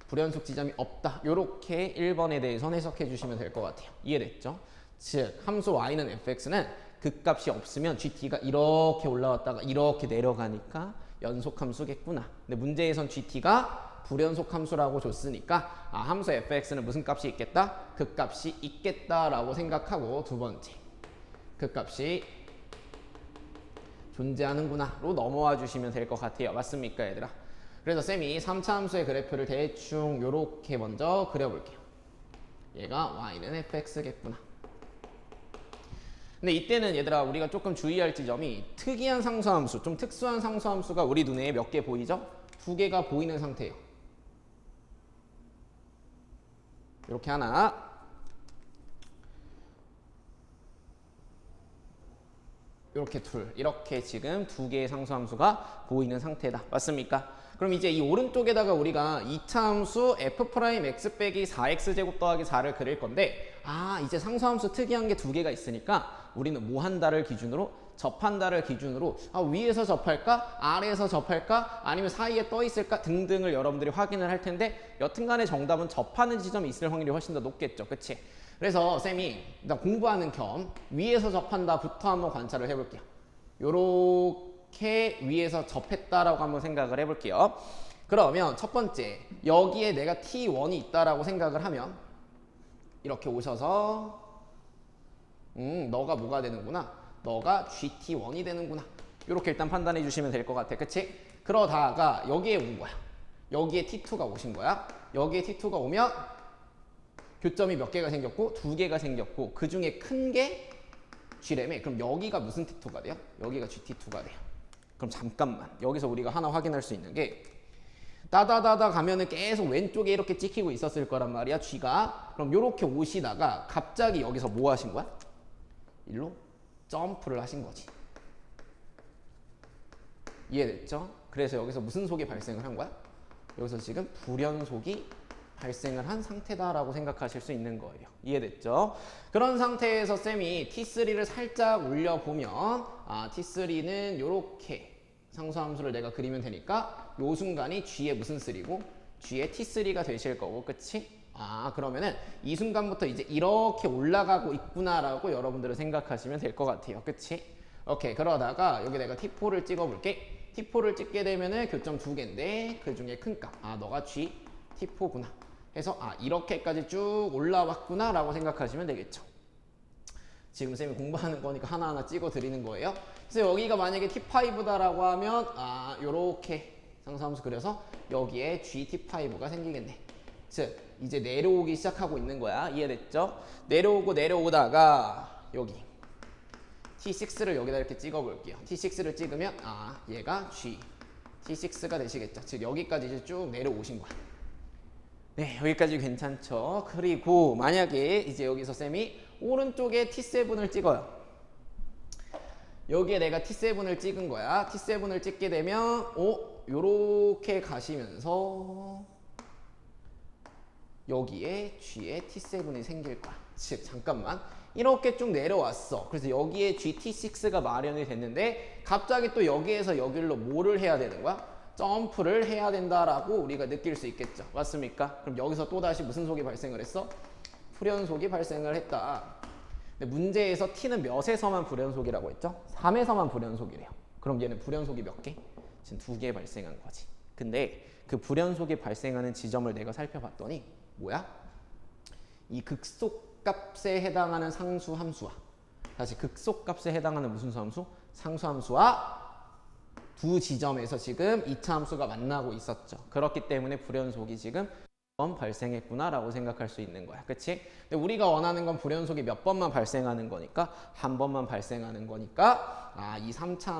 불연속 지점이 없다. 요렇게 1번에 대해서 해석해 주시면 될 것 같아요. 이해됐죠? 즉 함수 y는 fx는 극값이 없으면 gt가 이렇게 올라왔다가 이렇게 내려가니까 연속 함수겠구나. 근데 문제에선 gt가 불연속 함수라고 줬으니까 함수 fx는 무슨 값이 있겠다? 극값이 있겠다라고 생각하고 두 번째, 극값이 존재하는구나로 넘어와 주시면 될 것 같아요. 맞습니까 얘들아? 그래서 쌤이 3차 함수의 그래프를 대충 요렇게 먼저 그려볼게요. 얘가 y는 fx겠구나. 근데 이때는 얘들아 우리가 조금 주의할 지점이 특이한 상수함수, 좀 특수한 상수함수가 우리 눈에 몇 개 보이죠? 2개가 보이는 상태예요. 이렇게 하나, 이렇게 둘, 이렇게 지금 2개의 상수함수가 보이는 상태다. 맞습니까? 그럼 이제 이 오른쪽에다가 우리가 2차 함수 f'(x) 빼기 4x제곱 더하기 4를 그릴 건데 이제 상수함수 특이한 게 2개가 있으니까 우리는 뭐 한다를 기준으로? 접한다를 기준으로 위에서 접할까? 아래에서 접할까? 아니면 사이에 떠 있을까? 등등을 여러분들이 확인을 할 텐데 여튼간에 정답은 접하는 지점이 있을 확률이 훨씬 더 높겠죠. 그치? 그래서 쌤이 일단 공부하는 겸 위에서 접한다부터 한번 관찰을 해볼게요. 요렇게 위에서 접했다라고 한번 생각을 해볼게요. 그러면 첫 번째, 여기에 내가 t1이 있다라고 생각을 하면 이렇게 오셔서 너가 뭐가 되는구나? 너가 gt1이 되는구나. 이렇게 일단 판단해 주시면 될 것 같아. 그치? 그러다가 여기에 온 거야. 여기에 t2가 오신 거야. 여기에 t2가 오면 교점이 몇 개가 생겼고 2개가 생겼고 그 중에 큰 게 g라며. 그럼 여기가 무슨 t2가 돼요? 여기가 gt2가 돼요. 그럼 잠깐만. 여기서 우리가 하나 확인할 수 있는 게 따다다다 가면은 계속 왼쪽에 이렇게 찍히고 있었을 거란 말이야. g가. 그럼 이렇게 오시다가 갑자기 여기서 뭐 하신 거야? 일로 점프를 하신 거지. 이해됐죠? 그래서 여기서 무슨 속이 발생을 한 거야? 여기서 지금 불연속이 발생을 한 상태다라고 생각하실 수 있는 거예요. 이해됐죠? 그런 상태에서 쌤이 t3를 살짝 올려보면 t3는 이렇게 상수함수를 내가 그리면 되니까 요 순간이 g의 무슨 3고 g의 t3가 되실 거고 그치? 그러면은 이 순간부터 이제 이렇게 올라가고 있구나라고 여러분들은 생각하시면 될 것 같아요. 그치? 오케이. 그러다가 여기 내가 t4를 찍어볼게. t4를 찍게 되면은 교점 2개인데 그 중에 큰 값. 너가 g t4구나. 해서 이렇게까지 쭉 올라왔구나 라고 생각하시면 되겠죠. 지금 쌤이 공부하는 거니까 하나하나 찍어 드리는 거예요. 그래서 여기가 만약에 T5다라고 하면 요렇게 상수함수 그려서 여기에 GT5가 생기겠네. 즉 이제 내려오기 시작하고 있는 거야. 이해됐죠? 내려오다가 여기 T6를 여기다 이렇게 찍어 볼게요. T6를 찍으면 얘가 G T6가 되시겠죠. 즉 여기까지 이제 쭉 내려오신 거야. 네, 여기까지 괜찮죠? 그리고 만약에 이제 여기서 쌤이 오른쪽에 T7을 찍어요. 여기에 내가 T7을 찍은 거야. T7을 찍게 되면 요렇게 가시면서 여기에 G에 T7이 생길 거야. 즉 잠깐만 이렇게 쭉 내려왔어. 그래서 여기에 GT6가 마련이 됐는데 갑자기 또 여기에서 여기로 뭐를 해야 되는 거야? 점프를 해야 된다라고 우리가 느낄 수 있겠죠. 맞습니까? 그럼 여기서 또다시 무슨 속이 발생을 했어? 불연속이 발생을 했다. 근데 문제에서 T는 몇에서만 불연속이라고 했죠? 3에서만 불연속이래요. 그럼 얘는 불연속이 몇 개? 지금 2개 발생한 거지. 근데 그 불연속이 발생하는 지점을 내가 살펴봤더니 뭐야? 이 극속값에 해당하는 상수함수와 다시 극속값에 해당하는 무슨 수함수? 상수함수와 두 지점에서 지금 2차 함수가 만나고 있었죠. 그렇기 때문에 불연속이 지금 번 발생했구나라고 생각할 수 있는 거야. 그치? 근데 우리가 원하는 건 불연속이 몇 번만 발생하는 거니까 한 번만 발생하는 거니까 이 3차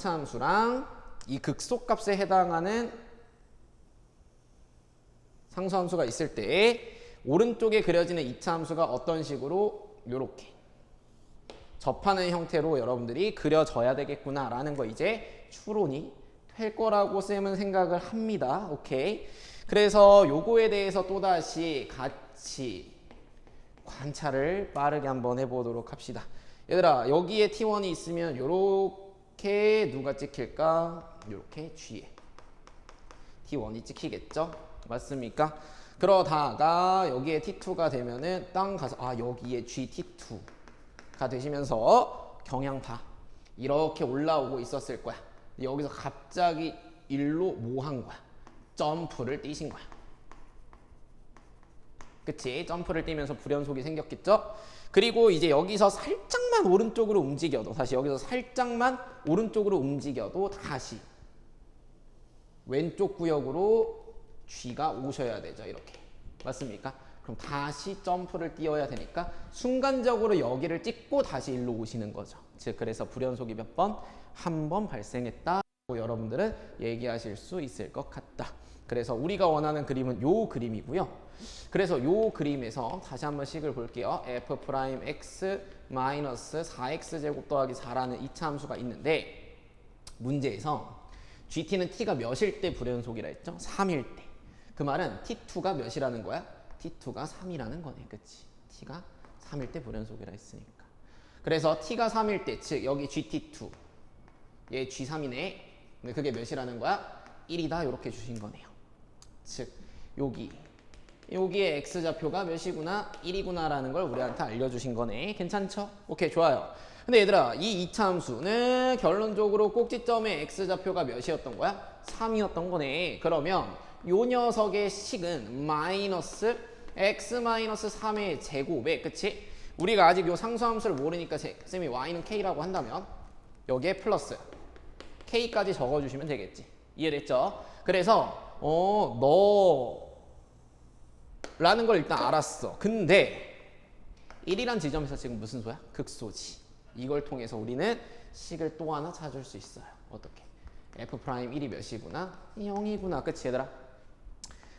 함수랑 이 극속값에 해당하는 상수함수가 있을 때 오른쪽에 그려지는 2차 함수가 어떤 식으로 요렇게 접하는 형태로 여러분들이 그려져야 되겠구나라는 거 이제 추론이 될 거라고 쌤은 생각을 합니다. 오케이. 그래서 요거에 대해서 또다시 같이 관찰을 빠르게 한번 해보도록 합시다. 얘들아 여기에 T1이 있으면 요렇게 누가 찍힐까? 요렇게 G에 T1이 찍히겠죠? 맞습니까? 그러다가 여기에 T2가 되면은 땅 가서 여기에 GT2가 되시면서 경향파 이렇게 올라오고 있었을 거야. 여기서 갑자기 일로 뭐 한 거야? 점프를 뛰신 거야. 그치? 점프를 뛰면서 불연속이 생겼겠죠? 그리고 이제 여기서 살짝만 오른쪽으로 움직여도 다시 여기서 살짝만 오른쪽으로 움직여도 다시 왼쪽 구역으로 G가 오셔야 되죠. 이렇게. 맞습니까? 그럼 다시 점프를 뛰어야 되니까 순간적으로 여기를 찍고 다시 일로 오시는 거죠. 즉 그래서 불연속이 몇 번? 한 번 발생했다고 여러분들은 얘기하실 수 있을 것 같다. 그래서 우리가 원하는 그림은 요 그림이고요. 그래서 요 그림에서 다시 한번 식을 볼게요. f'x 마이너스 4x제곱 더하기 4라는 2차 함수가 있는데 문제에서 gt는 t가 몇일 때 불연속이라 했죠? 3일 때. 그 말은 t2가 몇이라는 거야? t2가 3이라는 거네. 그치? t가 3일 때 불연속이라 했으니까. 그래서 t가 3일 때, 즉 여기 gt2, 얘 g3이네. 근데 그게 몇이라는 거야? 1이다 이렇게 주신 거네요. 즉 여기에 x좌표가 몇이구나? 1이구나 라는 걸 우리한테 알려주신 거네. 괜찮죠? 오케이, 좋아요. 근데 얘들아 이 2차 함수는 결론적으로 꼭지점의 x좌표가 몇이었던 거야? 3이었던 거네. 그러면 요 녀석의 식은 마이너스 x-3의 제곱에, 그치? 우리가 아직 요 상수함수를 모르니까 쌤이 y는 k라고 한다면 여기에 플러스 k까지 적어주시면 되겠지. 이해됐죠? 그래서 너라는 걸 일단 알았어. 근데 1이란 지점에서 지금 무슨 소야? 극소지. 이걸 통해서 우리는 식을 또 하나 찾을 수 있어요. 어떻게? f'1이 몇이구나? 0이구나. 그치 얘들아?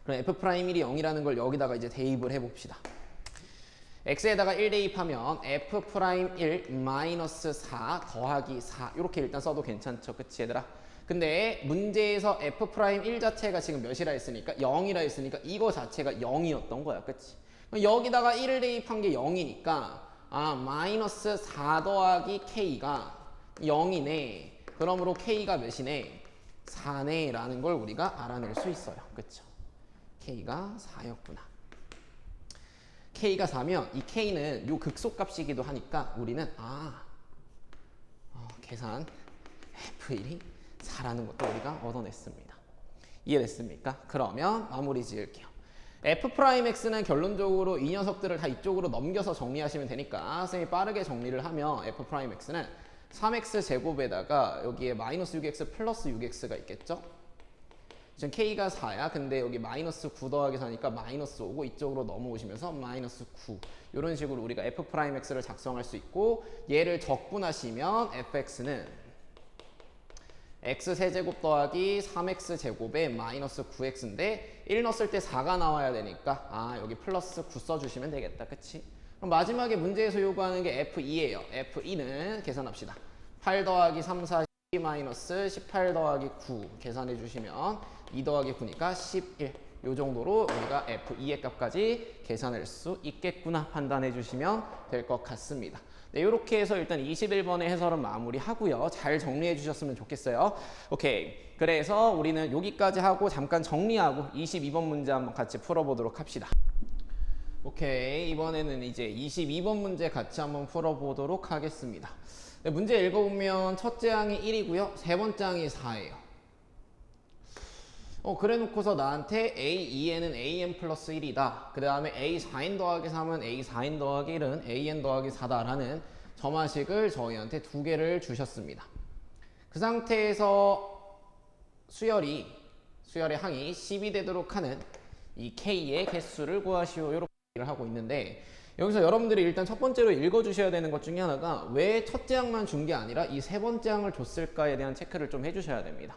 그럼 f'1이 0이라는 걸 여기다가 이제 대입을 해봅시다. x에다가 1 대입하면 f'1 마이너스 4 더하기 4 이렇게 일단 써도 괜찮죠. 그치 얘들아? 근데 문제에서 f'1 자체가 지금 몇이라 했으니까 0이라 했으니까 이거 자체가 0이었던 거야. 그치? 여기다가 1을 대입한 게 0이니까 마이너스 4 더하기 k가 0이네. 그러므로 k가 몇이네? 4네 라는 걸 우리가 알아낼 수 있어요. 그쵸? k가 4였구나. k가 4면 이 k는 요 극소값이기도 하니까 우리는 계산 f1이 4라는 것도 우리가 얻어냈습니다. 이해됐습니까? 그러면 마무리 지을게요. F'X는 결론적으로 이 녀석들을 다 이쪽으로 넘겨서 정리하시면 되니까 선생님이 빠르게 정리를 하면 F'X는 3x 제곱에다가 여기에 마이너스 6x 플러스 6x가 있겠죠? 지금 k가 4야. 근데 여기 마이너스 9 더하기 4니까 마이너스 5고 이쪽으로 넘어오시면서 마이너스 9 이런 식으로 우리가 F'X를 작성할 수 있고 얘를 적분하시면 fx는 x 세제곱 더하기 3x 제곱에 마이너스 9x인데 1 넣었을 때 4가 나와야 되니까 여기 플러스 9 써주시면 되겠다. 그치? 그럼 마지막에 문제에서 요구하는 게 F2예요. F2는 계산합시다. 8 더하기 3, 4, 12 마이너스 18 더하기 9 계산해 주시면 2 더하기 9니까 11. 요 정도로 우리가 F2의 값까지 계산할 수 있겠구나 판단해 주시면 될 것 같습니다. 네, 이렇게 해서 일단 21번의 해설은 마무리하고요. 잘 정리해 주셨으면 좋겠어요. 오케이. 그래서 우리는 여기까지 하고 잠깐 정리하고 22번 문제 한번 같이 풀어보도록 합시다. 오케이. 이번에는 이제 22번 문제 같이 한번 풀어보도록 하겠습니다. 네, 문제 읽어보면 첫째 항이 1이고요. 세 번째 항이 4예요. 그래 놓고서 나한테 A2n은 AN 플러스 1이다. 그 다음에 A4n 더하기 3은 A4n 더하기 1은 AN 더하기 4다라는 점화식을 저희한테 두 개를 주셨습니다. 그 상태에서 수열의 항이 10이 되도록 하는 이 K의 개수를 구하시오. 이렇게 얘기를 하고 있는데 여기서 여러분들이 일단 첫 번째로 읽어주셔야 되는 것 중에 하나가 왜 첫째 항만 준 게 아니라 이 세 번째 항을 줬을까에 대한 체크를 좀 해주셔야 됩니다.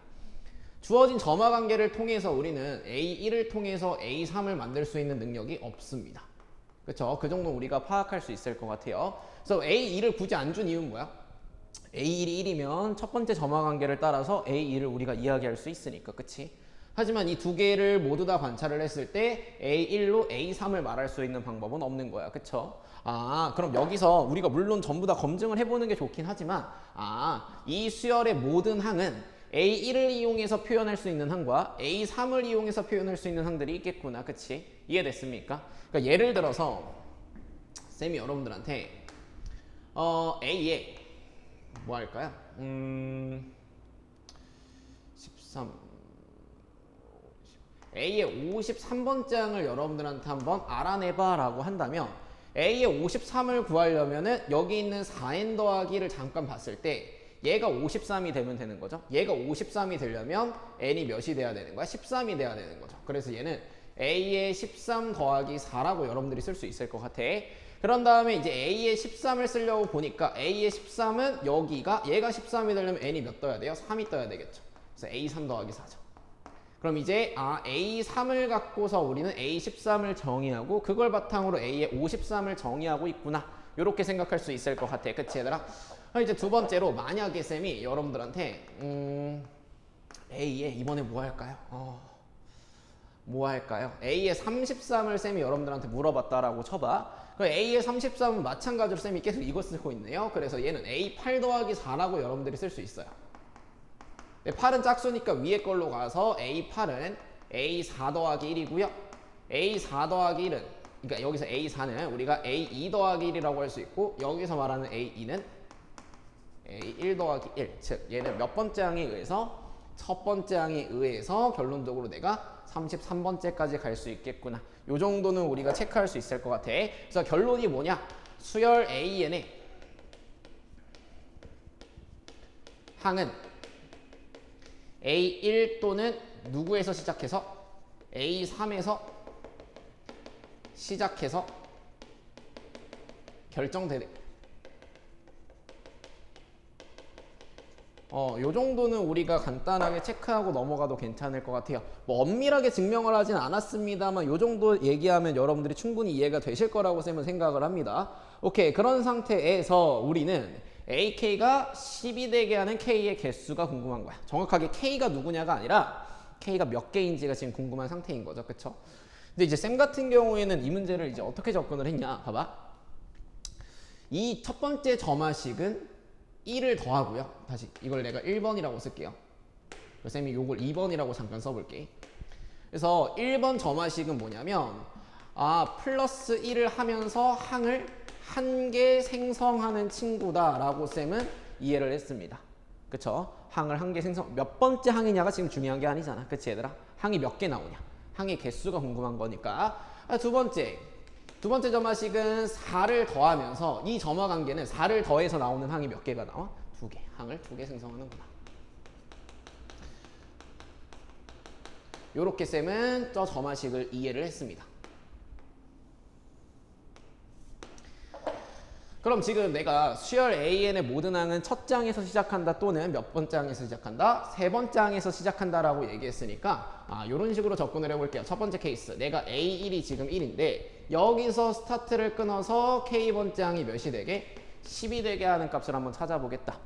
주어진 점화 관계를 통해서 우리는 A1을 통해서 A3을 만들 수 있는 능력이 없습니다. 그렇죠? 그 정도 우리가 파악할 수 있을 것 같아요. 그래서 A2를 굳이 안 준 이유는 뭐야? A1이 1이면 첫 번째 점화 관계를 따라서 A2를 우리가 이야기할 수 있으니까. 그치? 하지만 이 두 개를 모두 다 관찰을 했을 때 A1로 A3을 말할 수 있는 방법은 없는 거야. 그쵸? 그럼 여기서 우리가 물론 전부 다 검증을 해보는 게 좋긴 하지만 이 수열의 모든 항은 A1을 이용해서 표현할 수 있는 항과 A3을 이용해서 표현할 수 있는 항들이 있겠구나. 그치? 이해됐습니까? 그러니까 예를 들어서 쌤이 여러분들한테 A에 뭐 할까요? 13 A의 53번째 항을 여러분들한테 한번 알아내봐 라고 한다면 A의 53을 구하려면은 여기 있는 4n 더하기를 잠깐 봤을 때 얘가 53이 되면 되는 거죠. 얘가 53이 되려면 n이 몇이 돼야 되는 거야? 13이 돼야 되는 거죠. 그래서 얘는 a의 13 더하기 4라고 여러분들이 쓸 수 있을 것 같아. 그런 다음에 이제 a의 13을 쓰려고 보니까 a의 13은 여기가 얘가 13이 되려면 n이 몇 떠야 돼요? 3이 떠야 되겠죠. 그래서 a3 더하기 4죠. 그럼 이제 a3을 갖고서 우리는 a13을 정의하고 그걸 바탕으로 a의 53을 정의하고 있구나. 이렇게 생각할 수 있을 것 같아. 그치 얘들아? 이제 두 번째로 만약에 쌤이 여러분들한테 A에 이번에 뭐 할까요? 뭐 할까요? A의 33을 쌤이 여러분들한테 물어봤다라고 쳐봐. 그럼 A의 33은 마찬가지로 쌤이 계속 이거 쓰고 있네요. 그래서 얘는 A8 더하기 4라고 여러분들이 쓸 수 있어요. 8은 짝수니까 위에 걸로 가서 A8은 A4 더하기 1이고요. A4 더하기 1은 그러니까 여기서 A4는 우리가 A2 더하기 1이라고 할 수 있고 여기서 말하는 A2는 A1 더하기 1, 즉 얘는 몇 번째 항에 의해서 첫 번째 항에 의해서 결론적으로 내가 33번째까지 갈 수 있겠구나. 요 정도는 우리가 체크할 수 있을 것 같아. 그래서 결론이 뭐냐? 수열 AN의 항은 A1 또는 누구에서 시작해서 A3에서 시작해서 결정되네. 요 정도는 우리가 간단하게 체크하고 넘어가도 괜찮을 것 같아요. 뭐 엄밀하게 증명을 하진 않았습니다만 요 정도 얘기하면 여러분들이 충분히 이해가 되실 거라고 쌤은 생각을 합니다. 오케이, 그런 상태에서 우리는 AK가 10이 되게 하는 K의 개수가 궁금한 거야. 정확하게 K가 누구냐가 아니라 K가 몇 개인지가 지금 궁금한 상태인 거죠. 그쵸? 근데 이제 쌤 같은 경우에는 이 문제를 이제 어떻게 접근을 했냐. 봐봐. 이 첫 번째 점화식은 1을 더하고요. 다시 이걸 내가 1번이라고 쓸게요. 쌤이 요걸 2번이라고 잠깐 써볼게. 그래서 1번 점화식은 뭐냐면 플러스 1을 하면서 항을 한 개 생성하는 친구다 라고 쌤은 이해를 했습니다. 그쵸? 항을 한 개 생성 몇 번째 항이냐가 지금 중요한 게 아니잖아. 그치 얘들아? 항이 몇 개 나오냐. 항의 개수가 궁금한 거니까. 두 번째 점화식은 4를 더하면서 이 점화 관계는 4를 더해서 나오는 항이 몇 개가 나와? 2개. 항을 2개 생성하는구나. 요렇게 쌤은 저 점화식을 이해를 했습니다. 그럼 지금 내가 수열 AN의 모든 항은 첫 장에서 시작한다 또는 몇 번째 항에서 시작한다? 세 번째 항에서 시작한다 라고 얘기했으니까 이런 식으로 접근을 해볼게요. 첫 번째 케이스, 내가 A1이 지금 1인데 여기서 스타트를 끊어서 K번째 항이 몇이 되게? 10이 되게 하는 값을 한번 찾아보겠다.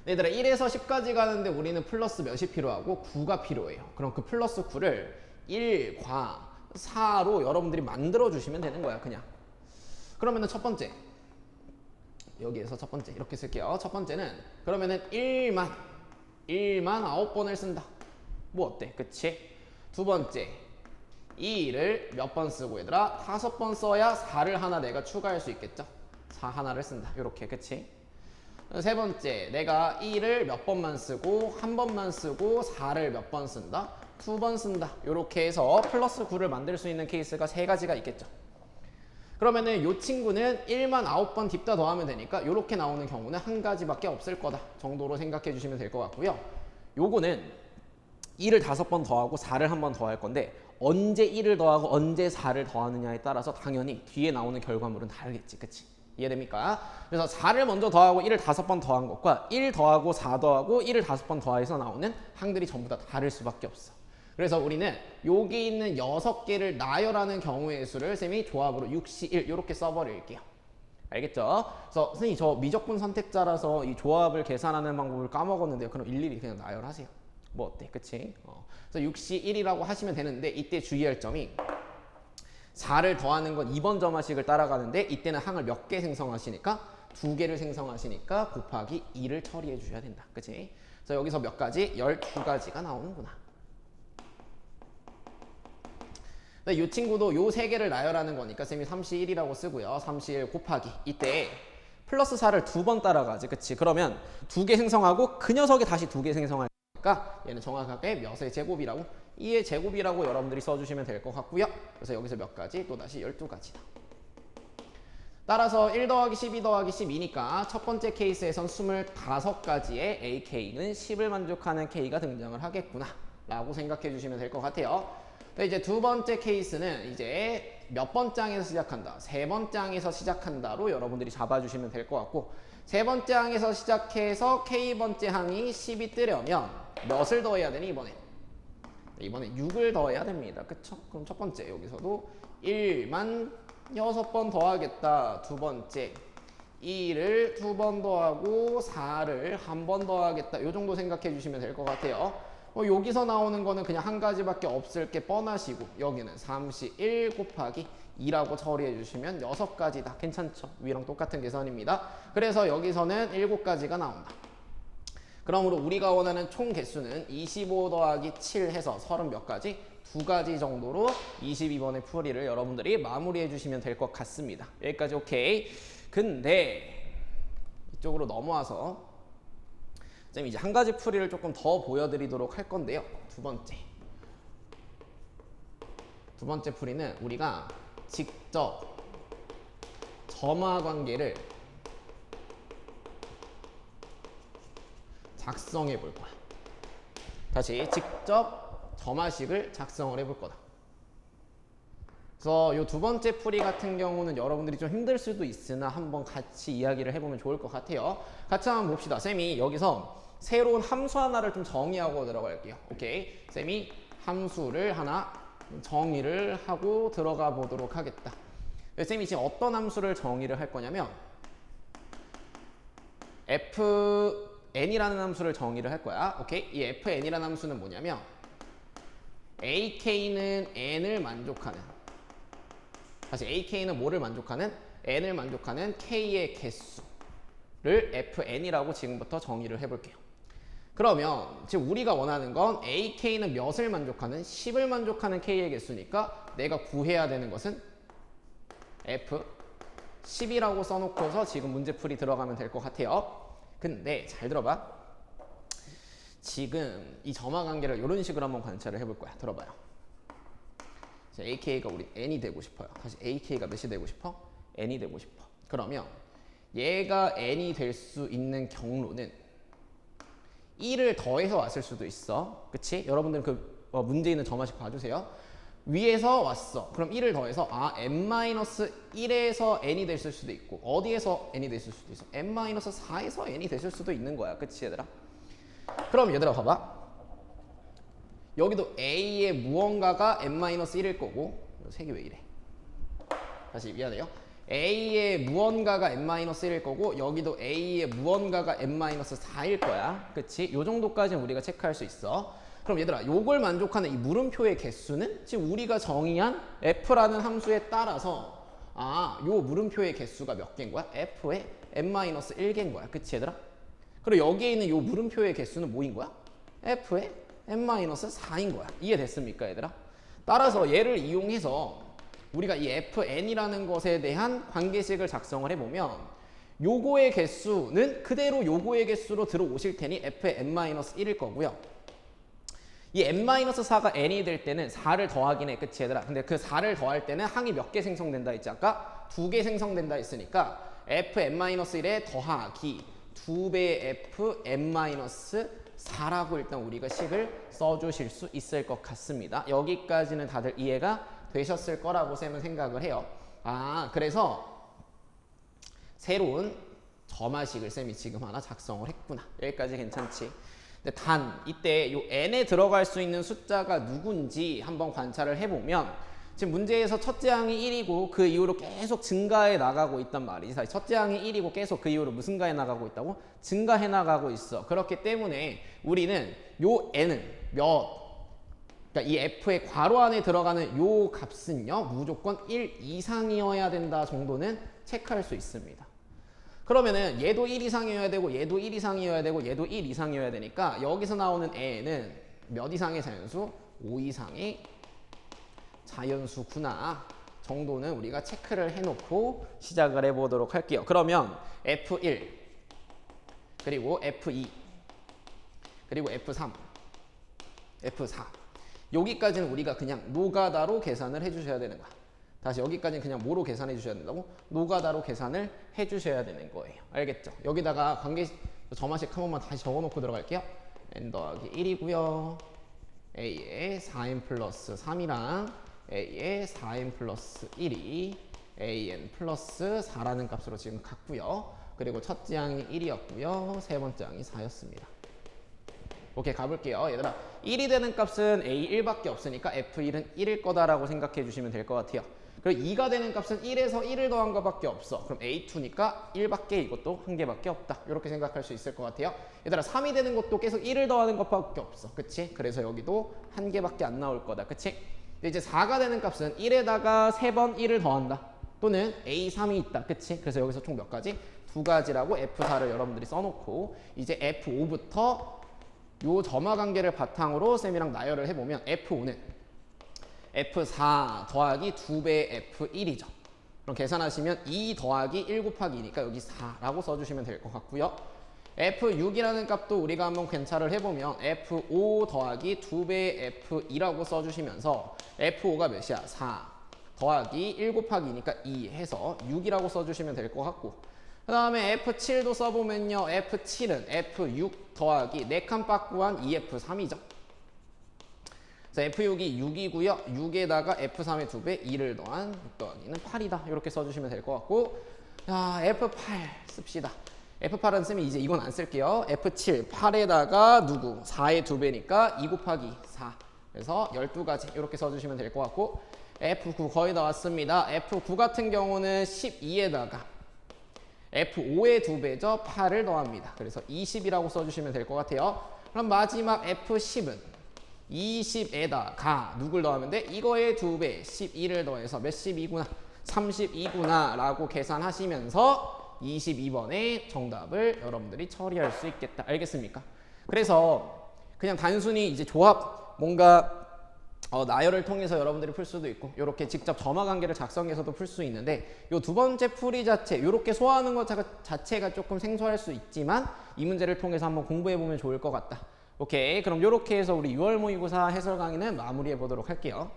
얘들아 1에서 10까지 가는데 우리는 플러스 몇이 필요하고? 9가 필요해요. 그럼 그 플러스 9를 1과 4로 여러분들이 만들어 주시면 되는 거야 그냥. 그러면은 첫 번째 여기에서 첫 번째 이렇게 쓸게요. 첫 번째는 그러면은 1만 9번을 쓴다. 뭐 어때? 그치? 두 번째 2를 몇 번 쓰고 얘들아? 5번 써야 4를 하나 내가 추가할 수 있겠죠? 4 하나를 쓴다. 이렇게 그치? 세 번째 내가 2를 몇 번만 쓰고 한 번만 쓰고 4를 몇 번 쓴다? 2번 쓴다. 이렇게 해서 플러스 9를 만들 수 있는 케이스가 3가지가 있겠죠. 그러면은 요 친구는 1만 9번 딥다 더하면 되니까 이렇게 나오는 경우는 한 가지밖에 없을 거다 정도로 생각해 주시면 될 것 같고요. 요거는 2를 5번 더하고 4를 한 번 더할 건데 언제 1을 더하고 언제 4를 더하느냐에 따라서 당연히 뒤에 나오는 결과물은 다르겠지. 그치? 이해됩니까? 그래서 4를 먼저 더하고 1을 5번 더한 것과 1 더하고 4 더하고 1을 5번 더해서 나오는 항들이 전부 다 다를 수밖에 없어. 그래서 우리는 여기 있는 6개를 나열하는 경우의 수를 쌤이 조합으로 6시 1 이렇게 써버릴게요. 알겠죠? 그래서 선생님 저 미적분 선택자라서 이 조합을 계산하는 방법을 까먹었는데요. 그럼 일일이 그냥 나열하세요. 뭐 어때? 그치? 그래서 6시 1이라고 하시면 되는데 이때 주의할 점이 4를 더하는 건 2번 점화식을 따라가는데 이때는 항을 몇 개 생성하시니까 2개를 생성하시니까 곱하기 2를 처리해 주셔야 된다. 그치? 그래서 여기서 몇 가지? 12가지가 나오는구나. 이 친구도 요 3개를 나열하는 거니까 쌤이 3시 1이라고 쓰고요. 3시 1 곱하기 이때 플러스 4를 2번 따라가지. 그치? 그러면 2개 생성하고 그 녀석이 다시 2개 생성할 거니까 얘는 정확하게 몇의 제곱이라고 2의 제곱이라고 여러분들이 써주시면 될 것 같고요. 그래서 여기서 몇 가지? 또다시 12가지다. 따라서 1 더하기 12 더하기 12니까 첫 번째 케이스에선 25가지의 AK는 10을 만족하는 K가 등장을 하겠구나 라고 생각해 주시면 될 것 같아요. 이제 두 번째 케이스는 이제 몇 번째 항에서 시작한다? 세 번째 항에서 시작한다로 여러분들이 잡아주시면 될 것 같고 세 번째 항에서 시작해서 K번째 항이 10이 뜨려면 몇을 더해야 되니 이번에 6을 더해야 됩니다. 그쵸? 그럼 첫 번째 여기서도 1만 6번 더하겠다. 두 번째 2를 2번 더하고 4를 한 번 더하겠다. 이 정도 생각해 주시면 될 것 같아요. 여기서 나오는 거는 그냥 한 가지밖에 없을 게 뻔하시고 여기는 3시 1 곱하기 2라고 처리해 주시면 6가지다. 괜찮죠? 위랑 똑같은 계산입니다. 그래서 여기서는 7가지가 나온다. 그러므로 우리가 원하는 총 개수는 25 더하기 7 해서 30 몇 가지? 2가지 정도로 22번의 풀이를 여러분들이 마무리해 주시면 될 것 같습니다. 여기까지 오케이. 근데 이쪽으로 넘어와서 쌤이 이제 한 가지 풀이를 조금 더 보여드리도록 할 건데요. 두 번째 풀이는 우리가 직접 점화 관계를 작성해 볼 거야. 다시 직접 점화식을 작성을 해볼 거다. 그래서 이 두 번째 풀이 같은 경우는 여러분들이 좀 힘들 수도 있으나 한번 같이 이야기를 해보면 좋을 것 같아요. 같이 한번 봅시다. 쌤이 여기서 새로운 함수 하나를 좀 정의하고 들어갈게요. 오케이. 쌤이 함수를 하나 정의를 하고 들어가 보도록 하겠다. 쌤이 지금 어떤 함수를 정의를 할 거냐면 fn이라는 함수를 정의를 할 거야. 오케이. 이 fn이라는 함수는 뭐냐면 ak는 n을 만족하는 다시 ak는 뭐를 만족하는? n을 만족하는 k의 개수를 fn이라고 지금부터 정의를 해볼게요. 그러면 지금 우리가 원하는 건 ak는 몇을 만족하는? 10을 만족하는 k의 개수니까 내가 구해야 되는 것은 f10이라고 써놓고서 지금 문제풀이 들어가면 될 것 같아요. 근데 잘 들어봐. 지금 이 점화 관계를 이런 식으로 한번 관찰을 해볼 거야. 들어봐요. AK가 우리 n이 되고 싶어요. 다시 AK가 몇이 되고 싶어? n이 되고 싶어. 그러면 얘가 n이 될 수 있는 경로는 1을 더해서 왔을 수도 있어. 그치? 여러분들 그 문제 있는 점화식 봐주세요. 위에서 왔어. 그럼 1을 더해서 n-1에서 n이 됐을 수도 있고 어디에서 n이 됐을 수도 있어? n-4에서 n이 됐을 수도 있는 거야. 그치 얘들아? 그럼 얘들아 봐봐. 여기도 A의 무언가가 n-1일 거고 색이 왜 이래? 다시 미안해요. A의 무언가가 n-1일 거고 여기도 A의 무언가가 n-4일 거야. 그치? 요 정도까지는 우리가 체크할 수 있어. 그럼 얘들아 요걸 만족하는 이 물음표의 개수는 지금 우리가 정의한 f라는 함수에 따라서 요 물음표의 개수가 몇 개인 거야? f의 n-1개인 거야. 그치 얘들아? 그리고 여기에 있는 요 물음표의 개수는 뭐인 거야? f의 n-4인 거야. 이해됐습니까 얘들아? 따라서 얘를 이용해서 우리가 이 fn이라는 것에 대한 관계식을 작성을 해보면 요거의 개수는 그대로 요거의 개수로 들어오실 테니 f의 n-1일 거고요. 이 n-4가 n이 될 때는 4를 더하긴 해. 그치 얘들아? 근데 그 4를 더할 때는 항이 몇 개 생성된다 했지 아까? 2개 생성된다 했으니까 fn-1에 더하기 2배의 fn-4라고 일단 우리가 식을 써주실 수 있을 것 같습니다. 여기까지는 다들 이해가 되셨을 거라고 쌤은 생각을 해요. 그래서 새로운 점화식을 쌤이 지금 하나 작성을 했구나. 여기까지 괜찮지? 근데 단 이때 요 n에 들어갈 수 있는 숫자가 누군지 한번 관찰을 해보면 지금 문제에서 첫째 항이 1이고 그 이후로 계속 증가해 나가고 있단 말이지. 첫째 항이 1이고 계속 그 이후로 무슨 가해 나가고 있다고? 증가해 나가고 있어. 그렇기 때문에 우리는 요 n은 그러니까 이 f의 괄호 안에 들어가는 요 값은요 무조건 1 이상이어야 된다 정도는 체크할 수 있습니다. 그러면은 얘도 1 이상이어야 되고 얘도 1 이상이어야 되고 얘도 1 이상이어야 되니까 여기서 나오는 n은 몇 이상의 자연수? 5 이상의 자연수구나 정도는 우리가 체크를 해놓고 시작을 해보도록 할게요. 그러면 F1 그리고 F2 그리고 F3 F4 여기까지는 우리가 그냥 노가다로 계산을 해주셔야 되는 거야. 다시 여기까지는 그냥 뭐로 계산해 주셔야 된다고? 노가다로 계산을 해주셔야 되는 거예요. 알겠죠? 여기다가 관계 점화식 한 번만 다시 적어놓고 들어갈게요. n 더하기 1이고요. a의 4n 플러스 3이랑 a의 4n 플러스 1이 an 플러스 4라는 값으로 지금 갔고요. 그리고 첫째 항이 1이었고요. 세 번째 항이 4였습니다. 오케이 가볼게요. 얘들아 1이 되는 값은 a1밖에 없으니까 f1은 1일 거다라고 생각해 주시면 될 것 같아요. 그리고 2가 되는 값은 1에서 1을 더한 것밖에 없어. 그럼 a2니까 1밖에 이것도 한 개밖에 없다. 이렇게 생각할 수 있을 것 같아요. 얘들아 3이 되는 것도 계속 1을 더하는 것밖에 없어. 그치? 그래서 여기도 한 개밖에 안 나올 거다. 그치? 이제 4가 되는 값은 1에다가 3번 1을 더한다. 또는 a3이 있다. 그치? 그래서 여기서 총 몇 가지? 2가지라고 f4를 여러분들이 써놓고 이제 f5부터 요 점화 관계를 바탕으로 쌤이랑 나열을 해보면 F5는 F4 더하기 2배의 F1이죠. 그럼 계산하시면 2 더하기 1 곱하기 2니까 여기 4라고 써주시면 될 것 같고요. F6이라는 값도 우리가 한번 관찰을 해보면 F5 더하기 2배의 F2라고 써주시면서 F5가 몇이야? 4 더하기 1 곱하기 2니까 2 해서 6이라고 써주시면 될 것 같고 그 다음에 F7도 써보면요. F7은 F6 더하기 4칸 빠꾸한 2F3이죠. 그래서 F6이 6이고요. 6에다가 F3의 2배 2를 더한 6 더하기는 8이다. 이렇게 써주시면 될 것 같고 자 F8 씁시다. F8은 쌤이 이제 이건 안 쓸게요. F7 8에다가 누구? 4의 2배니까 2 곱하기 4 그래서 12가지 이렇게 써주시면 될 것 같고 F9 거의 다 왔습니다. F9 같은 경우는 12에다가 F5의 2배죠. 8을 더합니다. 그래서 20이라고 써주시면 될 것 같아요. 그럼 마지막 F10은 20에다가 누굴 더하면 돼? 이거의 2배 12를 더해서 몇십이구나 32구나 라고 계산하시면서 22번의 정답을 여러분들이 처리할 수 있겠다. 알겠습니까? 그래서 그냥 단순히 이제 조합 뭔가 나열을 통해서 여러분들이 풀 수도 있고 이렇게 직접 점화 관계를 작성해서도 풀 수 있는데 이 두 번째 풀이 자체 이렇게 소화하는 것 자체가 조금 생소할 수 있지만 이 문제를 통해서 한번 공부해 보면 좋을 것 같다 오케이. 그럼 이렇게 해서 우리 6월 모의고사 해설 강의는 마무리해 보도록 할게요.